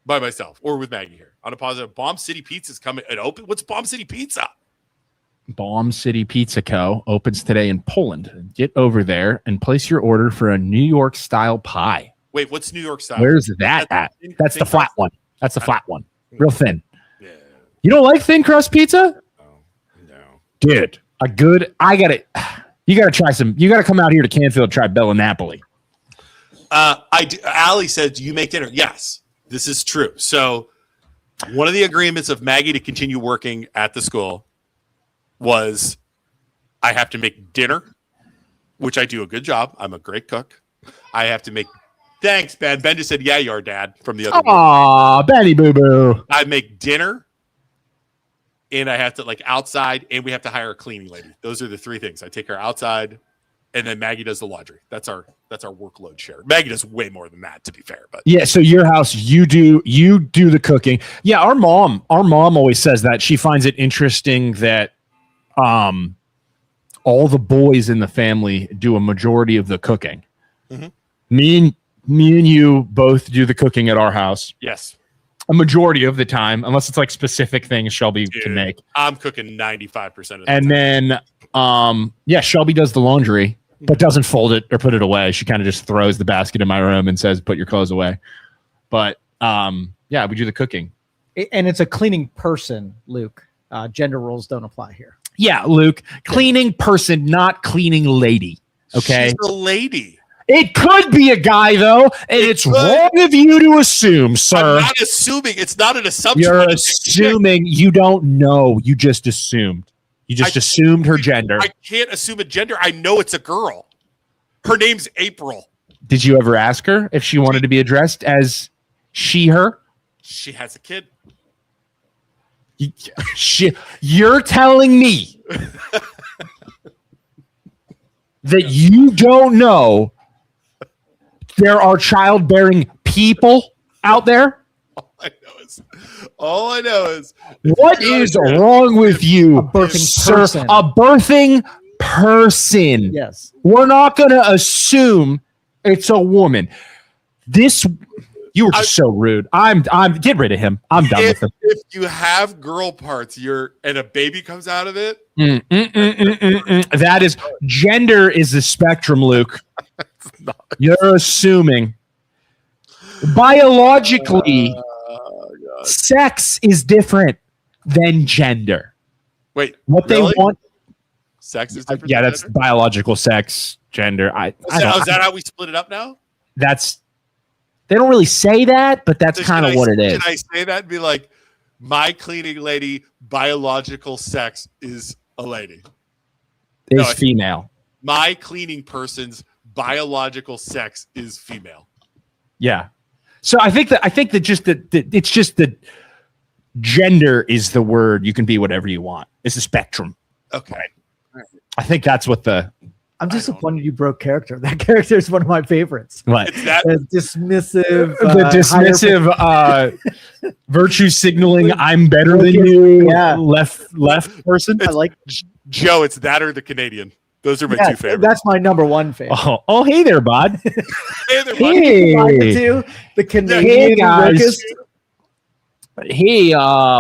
by myself or with Maggie here on a positive. Bomb City Pizza's coming and open. What's Bomb City Pizza? Bomb City Pizza Co. opens today in Poland. Get over there and place your order for a New York style pie. Wait, what's New York style? Where's that at? That's the flat one. That's the flat one. Real thin. Yeah. You don't like thin crust pizza? No. Dude, you gotta try some. You gotta come out here to Canfield and try Bella Napoli. Allie said, "Do you make dinner?" Yes, this is true. So, one of the agreements of Maggie to continue working at the school was I have to make dinner, which I do a good job. I'm a great cook. I have to make. Thanks, Ben. Ben just said, "Yeah, you are, Dad." From the other. Aw, Benny Boo Boo. I make dinner, and I have to outside, and we have to hire a cleaning lady. Those are the 3 things. I take her outside, and then Maggie does the laundry. That's our workload share. Maggie does way more than that, to be fair. But yeah, so your house, you do the cooking. Yeah, our mom always says that. She finds it interesting that all the boys in the family do a majority of the cooking. Mm-hmm. Me and you both do the cooking at our house. Yes. A majority of the time, unless it's specific things Shelby can make. I'm cooking 95% of the and time. Then Shelby does the laundry, but doesn't fold it or put it away. She kind of just throws the basket in my room and says, "Put your clothes away." But we do the cooking. And it's a cleaning person, Luke. Gender roles don't apply here. Yeah, Luke, cleaning person, not cleaning lady. Okay, she's a lady. It could be a guy, though, and it's wrong of you to assume, sir. I'm not assuming. It's not an assumption. You're assuming. You don't know. You just assumed. You just assumed her gender. I can't assume a gender. I know it's a girl. Her name's April. Did you ever ask her if she wanted to be addressed as she, her? She has a kid. You're telling me that you don't know there are childbearing people out there? All I know is what is wrong with you? A birthing sir? person. A birthing person. Yes. We're not going to assume it's a woman. You were just so rude. I'm get rid of him. I'm done with him. If you have girl parts, and a baby comes out of it. That is gender is the spectrum, Luke. You're assuming biologically sex is different than gender. Wait, What really? they want, Sex is different. yeah, than that's gender? biological sex, gender. I Is that how we split it up now? that's they don't really say that, but that's So kind of what it is. Should I say that and be like, my cleaning lady biological sex is a lady. Is I- female. My cleaning person's biological sex is female. Yeah. So I think that it's just that gender is the word. You can be whatever you want. It's a spectrum. Okay. I think that's what I'm disappointed you broke character. That character is one of my favorites. what It's that The dismissive, the dismissive virtue signaling. I'm better than you. Yeah. Left person. I like. Joe, it's that or the Canadian. Those are my two favorites. That's my number one favorite. Oh, hey there, bud. Hey, they're funny. Hey. Combine the two, the Canadian Hey, guys. locust. Hey,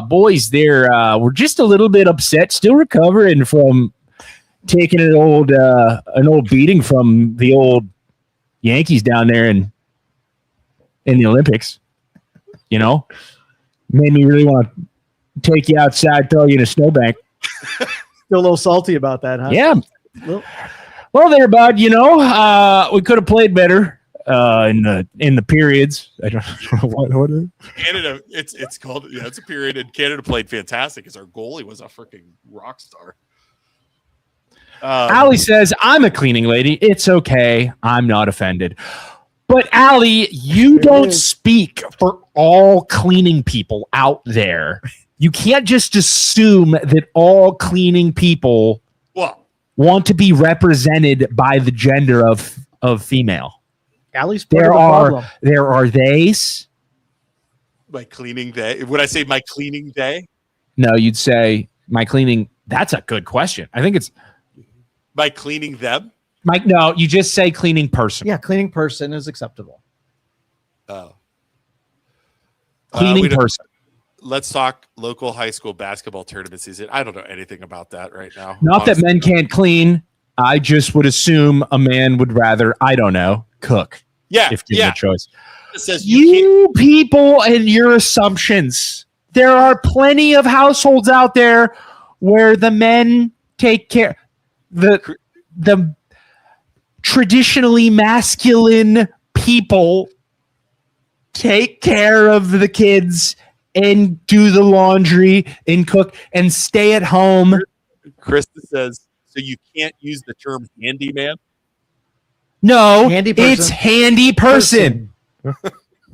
boys, there. We're just a little bit upset, still recovering from taking an old beating from the old Yankees down there in the Olympics. You know, made me really want to take you outside, throw you in a snowbank. Still a little salty about that, huh? Yeah. Well- Well, there, bud. You know, we could have played better in the periods. I don't know what is it? Canada, it's called, yeah, it's a period, and Canada played fantastic because our goalie was a freaking rock star. Allie says, I'm a cleaning lady. It's okay. I'm not offended. But Allie, you don't speak for all cleaning people out there. You can't just assume that all cleaning people Well, want to be represented by the gender of female. Allie's part There of the are problem. theys. my cleaning day. Would I say my cleaning day? No, you'd say my cleaning. That's a good question. I think it's My cleaning them? Mike. No, you just say cleaning person. Yeah, cleaning person is acceptable. Oh. Cleaning person. Let's talk local high school basketball tournament season. I don't know anything about that right now. Not that honestly. men can't clean. I just would assume a man would rather, I don't know, cook Yeah, if given yeah. a choice. It says you can't. You people and your assumptions. There are plenty of households out there where the men take care. The traditionally masculine people take care of the kids and do the laundry and cook and stay at home. Krista says, so you can't use the term handyman? No, Handy person. it's handy person.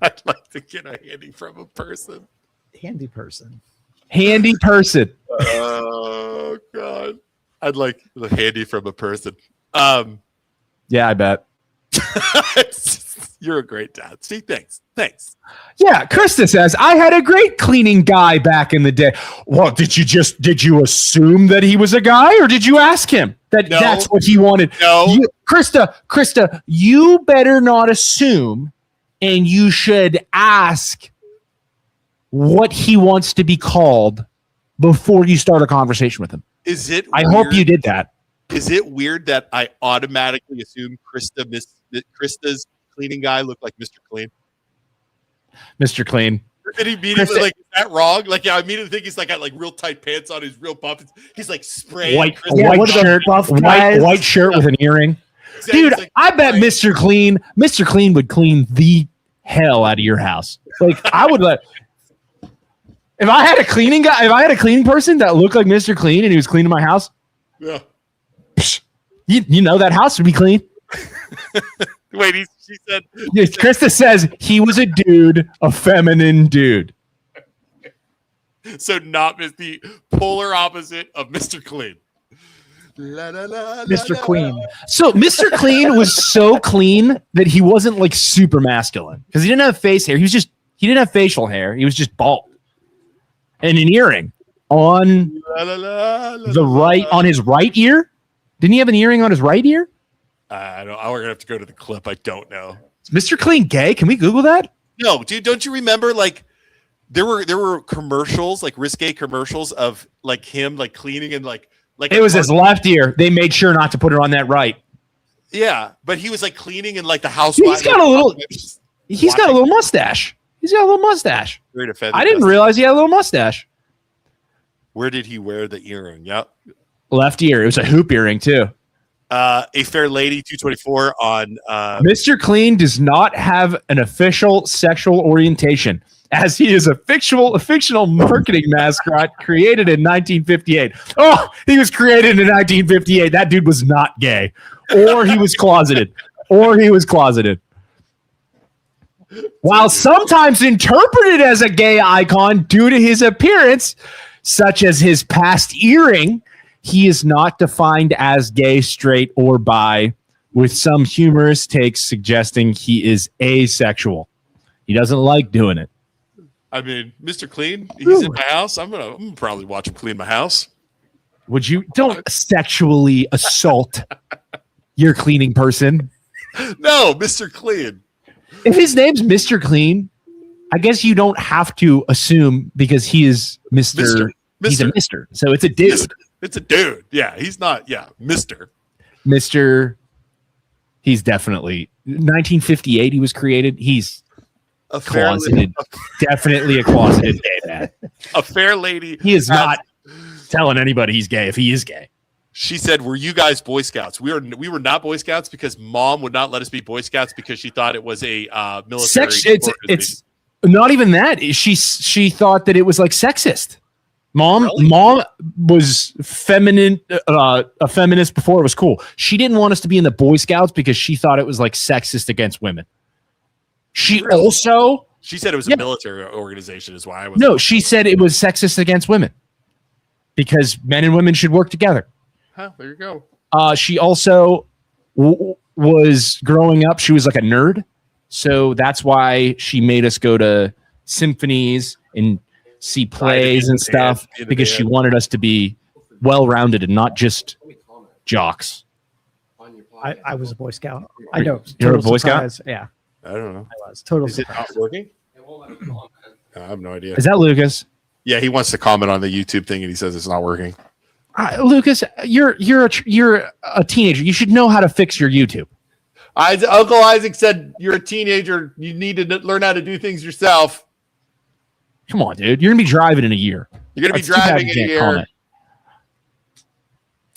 I'd like to get a handy from a person. Handy person. Handy person. Oh, God. I'd like the handy from a person. Yeah, I bet. You're a great dad. See, thanks. Yeah, Krista says, I had a great cleaning guy back in the day. Well, did you assume that he was a guy, or did you ask him that No. that's what he wanted? No. Krista, you better not assume, and you should ask what he wants to be called before you start a conversation with him. Is it I weird? hope you did that. Is it weird that I automatically assume Krista's cleaning guy looked like Mr. Clean? Mr. Clean. And immediately, Krista- like, is that wrong? Like, yeah, I immediately think he's like got like real tight pants on, his real pumped. He's like spraying White, Krista. Yeah, white what are those shirt, buff white, guys? white shirt with an earring. Exactly. Dude, He's like, I bet right. Mr. Clean would clean the hell out of your house. Like I would let. If I had a cleaning guy, if I had a cleaning person that looked like Mr. Clean and he was cleaning my house, Yeah. you know that house would be clean. Wait, she said. Krista says he was a dude, a feminine dude. So not as the polar opposite of Mr. Clean. La, la, la, la, Mr. la, Queen. la. So Mr. Clean was so clean that he wasn't like super masculine because he didn't have face hair. He didn't have facial hair. He was just bald and an eearring on La, la, la, la, the la, right la. on his right ear. Didn't he have an earring on his right ear? I don't. We're gonna have to go to the clip. I don't know. Is Mr. Clean gay? Can we Google that? No, dude. Don't you remember? Like, there were commercials, like risque commercials of like him, like cleaning and like It was his left ear. They made sure not to put it on that right. Yeah, but he was like cleaning in like the house. He's got a little mustache. He's got a little mustache. Very defended I didn't Dustin. realize he had a little mustache. Where did he wear the earring? Yep. Left ear. It was a hoop earring too. A Fair Lady 224 on Mr. Clean does not have an official sexual orientation, as he is a fictional marketing mascot created in 1958. Oh, he was created in 1958. That dude was not gay, or he was closeted, While sometimes interpreted as a gay icon due to his appearance, such as his past earring, he is not defined as gay, straight, or bi, with some humorous takes suggesting he is asexual. He doesn't like doing it. I mean, Mr. Clean, he's in my house. I'm gonna probably watch him clean my house. Would you don't sexually assault your cleaning person? No, Mr. Clean. If his name's Mr. Clean, I guess you don't have to assume because he is Mr. He's a Mr. So it's a dude. Mr. It's a dude. Yeah, he's not. Yeah, Mr. He's definitely 1958. He was created. He's A fair closeted. Definitely a closeted gay man. A fair lady. He is not telling anybody he's gay if he is gay. She said, "Were you guys Boy Scouts? We were not Boy Scouts because Mom would not let us be Boy Scouts because she thought it was a military." It's not even that. She thought that it was like sexist. Mom was feminine, a feminist before it was cool. She didn't want us to be in the Boy Scouts because she thought it was like sexist against women. She said it was a military organization, is why I was. No, she said it was sexist against women because men and women should work together. Huh, there you go. She also was growing up. She was like a nerd, so that's why she made us go to symphonies and see plays and stuff because she wanted us to be well-rounded and not just jocks. I was a Boy Scout. I know. You're a Total Boy surprise. Scout? Yeah, I don't know. I was. Total Is it surprise. not working? I have no idea. Is that Lucas? Yeah, he wants to comment on the YouTube thing, and he says it's not working. Lucas, you're a teenager. You should know how to fix your YouTube. Uncle Isaac said you're a teenager. You need to learn how to do things yourself. Come on, dude. You're gonna be driving in a year. You're gonna be driving in a year. Comment.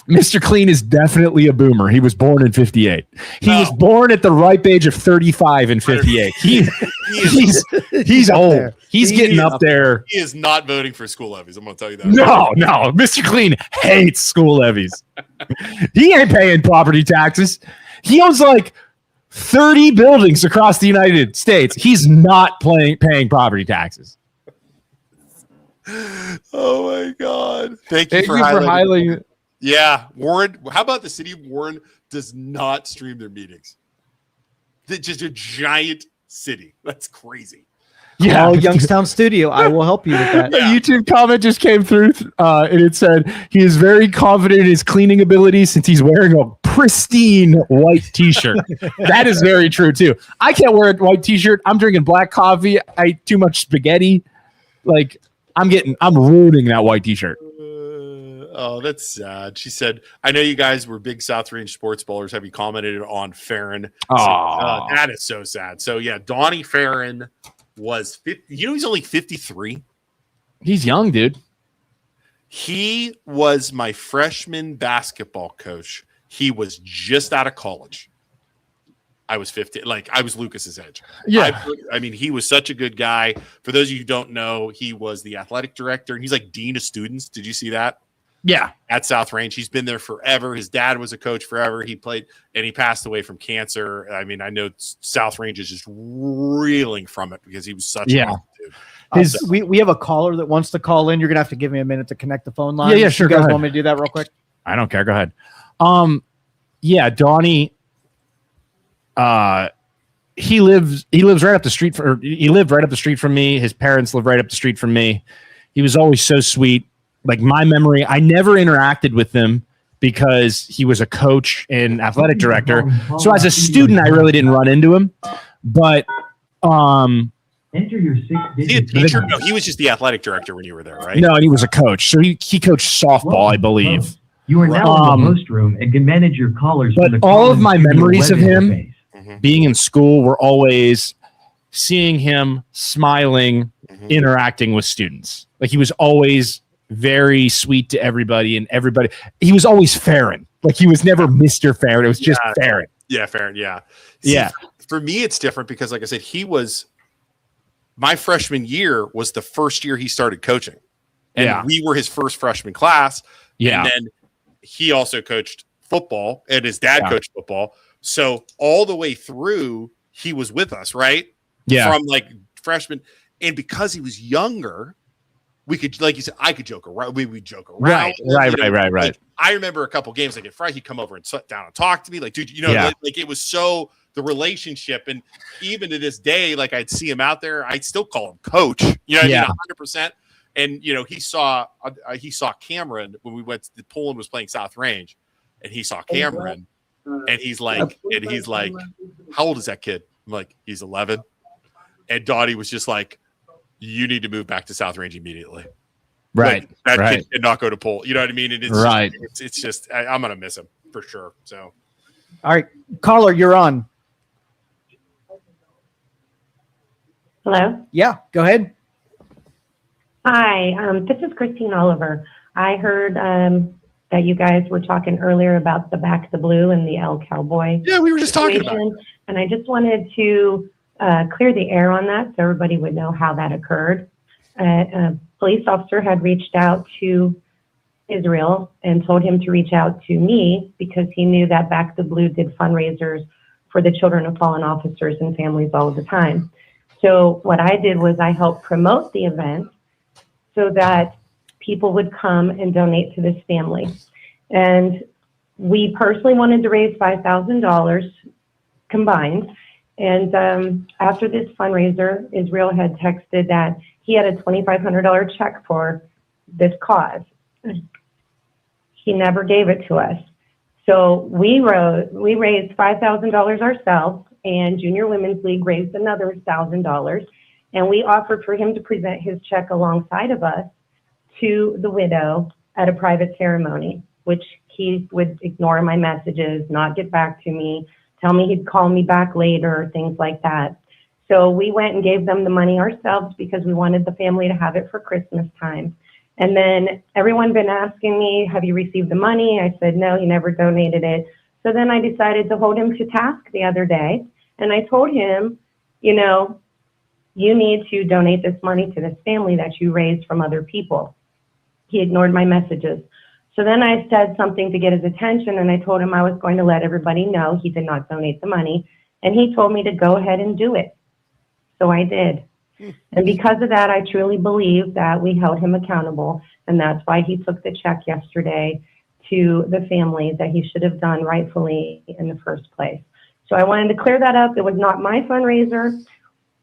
Mr. Clean is definitely a boomer. He was born in 58. He was born at the ripe age of 35 in 58. He's old. there. He's getting up there. He is not voting for school levies. I'm gonna tell you that. No. Mr. Clean hates school levies. He ain't paying property taxes. He owns like 30 buildings across the United States. He's not paying property taxes. Oh my God! Thank you Thank for you for highlighting. highlighting. Yeah, Warren. How about the city of Warren does not stream their meetings? It's just a giant city. That's crazy. Yeah, Oh, Youngstown Studio. I will help you with that. A YouTube comment just came through, and it said he is very confident in his cleaning abilities since he's wearing a pristine white T-shirt. That is very true too. I can't wear a white T-shirt. I'm drinking black coffee. I eat too much spaghetti. Like I'm ruining that white T-shirt. Oh, that's sad. She said, "I know you guys were big South Range sports bowlers. Have you commented on Farron?" That is so sad. So yeah, Donnie Farron was 50. You know, he's only 53. He's young, dude. He was my freshman basketball coach. He was just out of college. I was 50. Like I was Lucas's age. Yeah. I mean, he was such a good guy. For those of you who don't know, he was the athletic director and he's like dean of students. Did you see that? Yeah. At South Range. He's been there forever. His dad was a coach forever. He played and he passed away from cancer. I mean, I know South Range is just reeling from it because he was such a good dude. We have a caller that wants to call in. You're gonna have to give me a minute to connect the phone line. Yeah, sure. You guys Go ahead. want me to do that real quick? I don't care. Go ahead. Yeah, Donnie. He lives right up the street he lived right up the street from me. His parents live right up the street from me. He was always so sweet. Like my memory, I never interacted with him because he was a coach and athletic director. So as a student, I really didn't run into him. But Enter your 6 Is he a teacher? No, he was just the athletic director when you were there, right? no, he was a coach. So he coached softball, I believe. You are now in the host room and can manage your callers. But from the all call of my studio memories web of him interface. being in school were always seeing him smiling, interacting with students. Like he was always very sweet to everybody, and he was always Farron. Like he was never Mr. Farron. It was just Farron. Yeah, Farron. Yeah. See, for me, it's different because, like I said, my freshman year was the first year he started coaching. And we were his first freshman class. Yeah. And then he also coached football, and his dad coached football. So all the way through, he was with us, right? Yeah. From like freshman. And because he was younger, we could, like you said, I could joke around. We would joke around. Right. Like, I remember a couple games, like at Friday, he'd come over and sit down and talk to me. Like, dude, like it was so the relationship. And even to this day, like I'd see him out there, I'd still call him coach. You know what I mean? 100%. And he saw Cameron when we went to Poland was playing South Range, and he saw Cameron, and he's like, how old is that kid? I'm like, he's 11. And Dottie was just like, you need to move back to South Range immediately. Right. Like, that kid did not go to Poland. You know what I mean? And it's just I'm gonna miss him for sure. So, all right, caller, you're on. Hello. Yeah, go ahead. Hi, this is Christine Oliver. I heard that you guys were talking earlier about the Back the Blue and the El Cowboy. Yeah, we were just talking about it. And I just wanted to clear the air on that so everybody would know how that occurred. A police officer had reached out to Israel and told him to reach out to me because he knew that Back the Blue did fundraisers for the children of fallen officers and families all the time. So what I did was I helped promote the event so that people would come and donate to this family. And we personally wanted to raise $5,000 combined. And after this fundraiser, Israel had texted that he had a $2,500 check for this cause. He never gave it to us. So we raised $5,000 ourselves, and Junior Women's League raised another $1,000. And we offered for him to present his check alongside of us to the widow at a private ceremony, which he would ignore my messages, not get back to me, tell me he'd call me back later, things like that. So we went and gave them the money ourselves because we wanted the family to have it for Christmas time. And then everyone been asking me, have you received the money? I said, no, he never donated it. So then I decided to hold him to task the other day. And I told him, you need to donate this money to this family that you raised from other people. He ignored my messages. So then I said something to get his attention, and I told him I was going to let everybody know he did not donate the money. And he told me to go ahead and do it. So I did. And because of that, I truly believe that we held him accountable. And that's why he took the check yesterday to the family that he should have done rightfully in the first place. So I wanted to clear that up. It was not my fundraiser.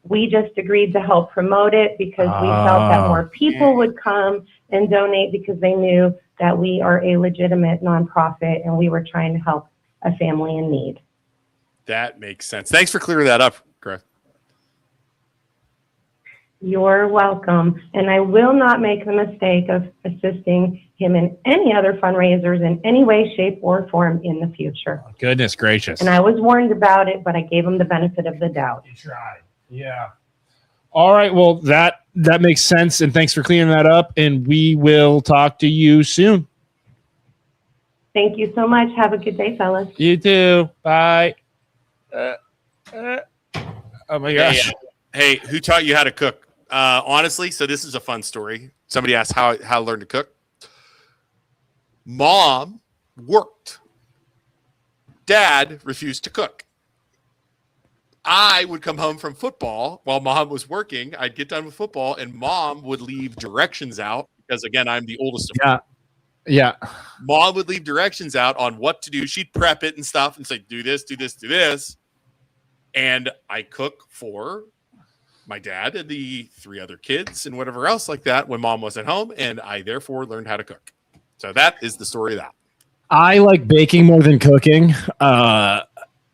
We just agreed to help promote it because we felt that more people would come and donate because they knew that we are a legitimate nonprofit and we were trying to help a family in need. That makes sense. Thanks for clearing that up, Griff. You're welcome. And I will not make the mistake of assisting him in any other fundraisers in any way, shape, or form in the future. Goodness gracious. And I was warned about it, but I gave him the benefit of the doubt. You tried. Yeah. All right. Well, that makes sense. And thanks for clearing that up. And we will talk to you soon. Thank you so much. Have a good day, fellas. You too. Bye. Oh my gosh. Hey, who taught you how to cook? Honestly, so this is a fun story. Somebody asked how to learn to cook. Mom worked. Dad refused to cook. I would come home from football while mom was working. I'd get done with football, and mom would leave directions out because, again, I'm the oldest. Yeah. Mom would leave directions out on what to do. She'd prep it and stuff and say, do this, do this, do this. And I cook for my dad and the 3 other kids and whatever else like that when mom wasn't home. And I therefore learned how to cook. So that is the story of that. I like baking more than cooking.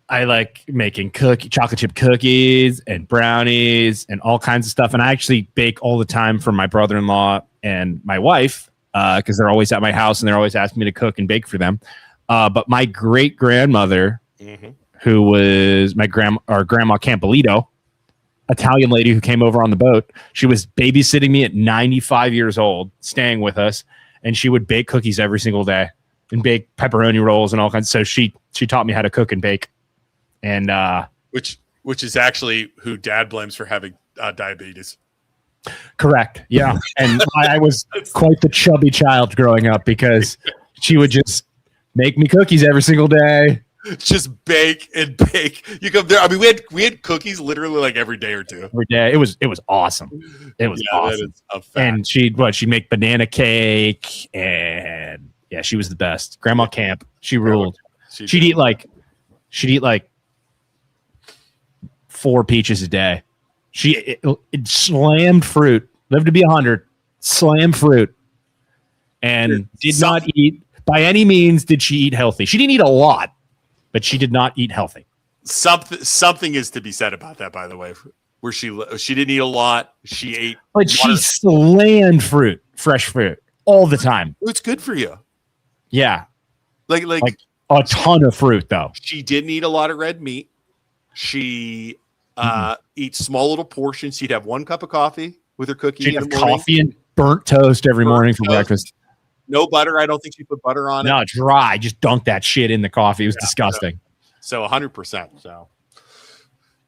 I like making chocolate chip cookies and brownies and all kinds of stuff. And I actually bake all the time for my brother-in-law and my wife because they're always at my house and they're always asking me to cook and bake for them. But my great grandmother, who was my grandma Campolito, Italian lady who came over on the boat. She was babysitting me at 95 years old, staying with us, and she would bake cookies every single day and bake pepperoni rolls and all kinds. So she taught me how to cook and bake. And which is actually who Dad blames for having diabetes. Correct. Yeah. And I was quite the chubby child growing up because she would just make me cookies every single day. Just bake and bake. You come there. I mean, we had cookies literally like every day or two. Every day. It was awesome. It was awesome. That is a fact. And she'd make banana cake, and yeah, she was the best. Grandma Camp. She ruled. She'd eat like 4 peaches a day. She it slammed fruit. Lived to be 100. Slammed fruit. And did not eat by any means. Did she eat healthy? She didn't eat a lot, but she did not eat healthy. Something is to be said about that, by the way. Where she didn't eat a lot. She ate, but she slammed fruit, fresh fruit, all the time. It's good for you. Yeah, like a ton of fruit though. She didn't eat a lot of red meat. She eats small little portions. She'd have 1 cup of coffee with her cookie. She'd have coffee and burnt toast every morning for breakfast. No butter. I don't think she put butter on it. No, dry. Just dunk that shit in the coffee. It was disgusting. So 100%. So,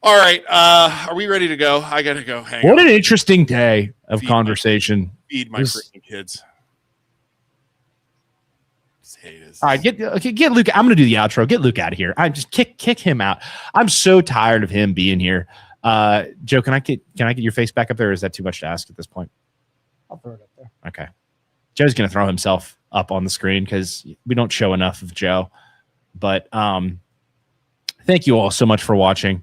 all right. Are we ready to go? I gotta go. Hang what on. an interesting day of conversation. Feed my freaking kids. All right, get Luke. I'm gonna do the outro. Get Luke out of here. I just kick him out. I'm so tired of him being here. Joe, can I get your face back up there? Or is that too much to ask at this point? I'll throw it up there. Okay. Joe's gonna throw himself up on the screen because we don't show enough of Joe. But thank you all so much for watching.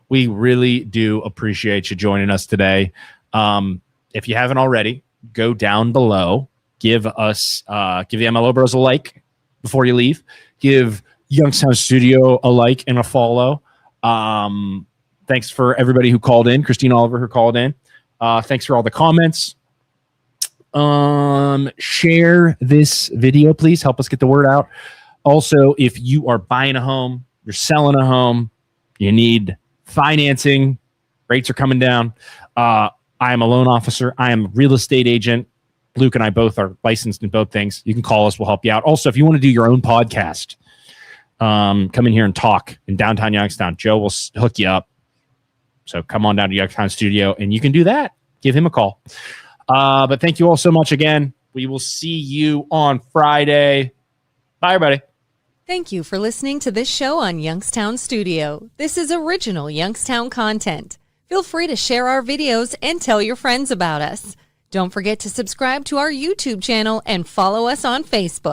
We really do appreciate you joining us today. If you haven't already, go down below. Give the MLO Bros a like before you leave. Give Youngstown Studio a like and a follow. Thanks for everybody who called in. Christine Oliver who called in. Thanks for all the comments. Share this video, please. Help us get the word out. Also, if you are buying a home, you're selling a home, you need financing, rates are coming down. I am a loan officer. I am a real estate agent. Luke and I both are licensed in both things. You can call us. We'll help you out. Also, if you want to do your own podcast, come in here and talk in downtown Youngstown. Joe will hook you up. So come on down to Youngstown Studio and you can do that. Give him a call. But thank you all so much again. We will see you on Friday. Bye, everybody. Thank you for listening to this show on Youngstown Studio. This is original Youngstown content. Feel free to share our videos and tell your friends about us. Don't forget to subscribe to our YouTube channel and follow us on Facebook.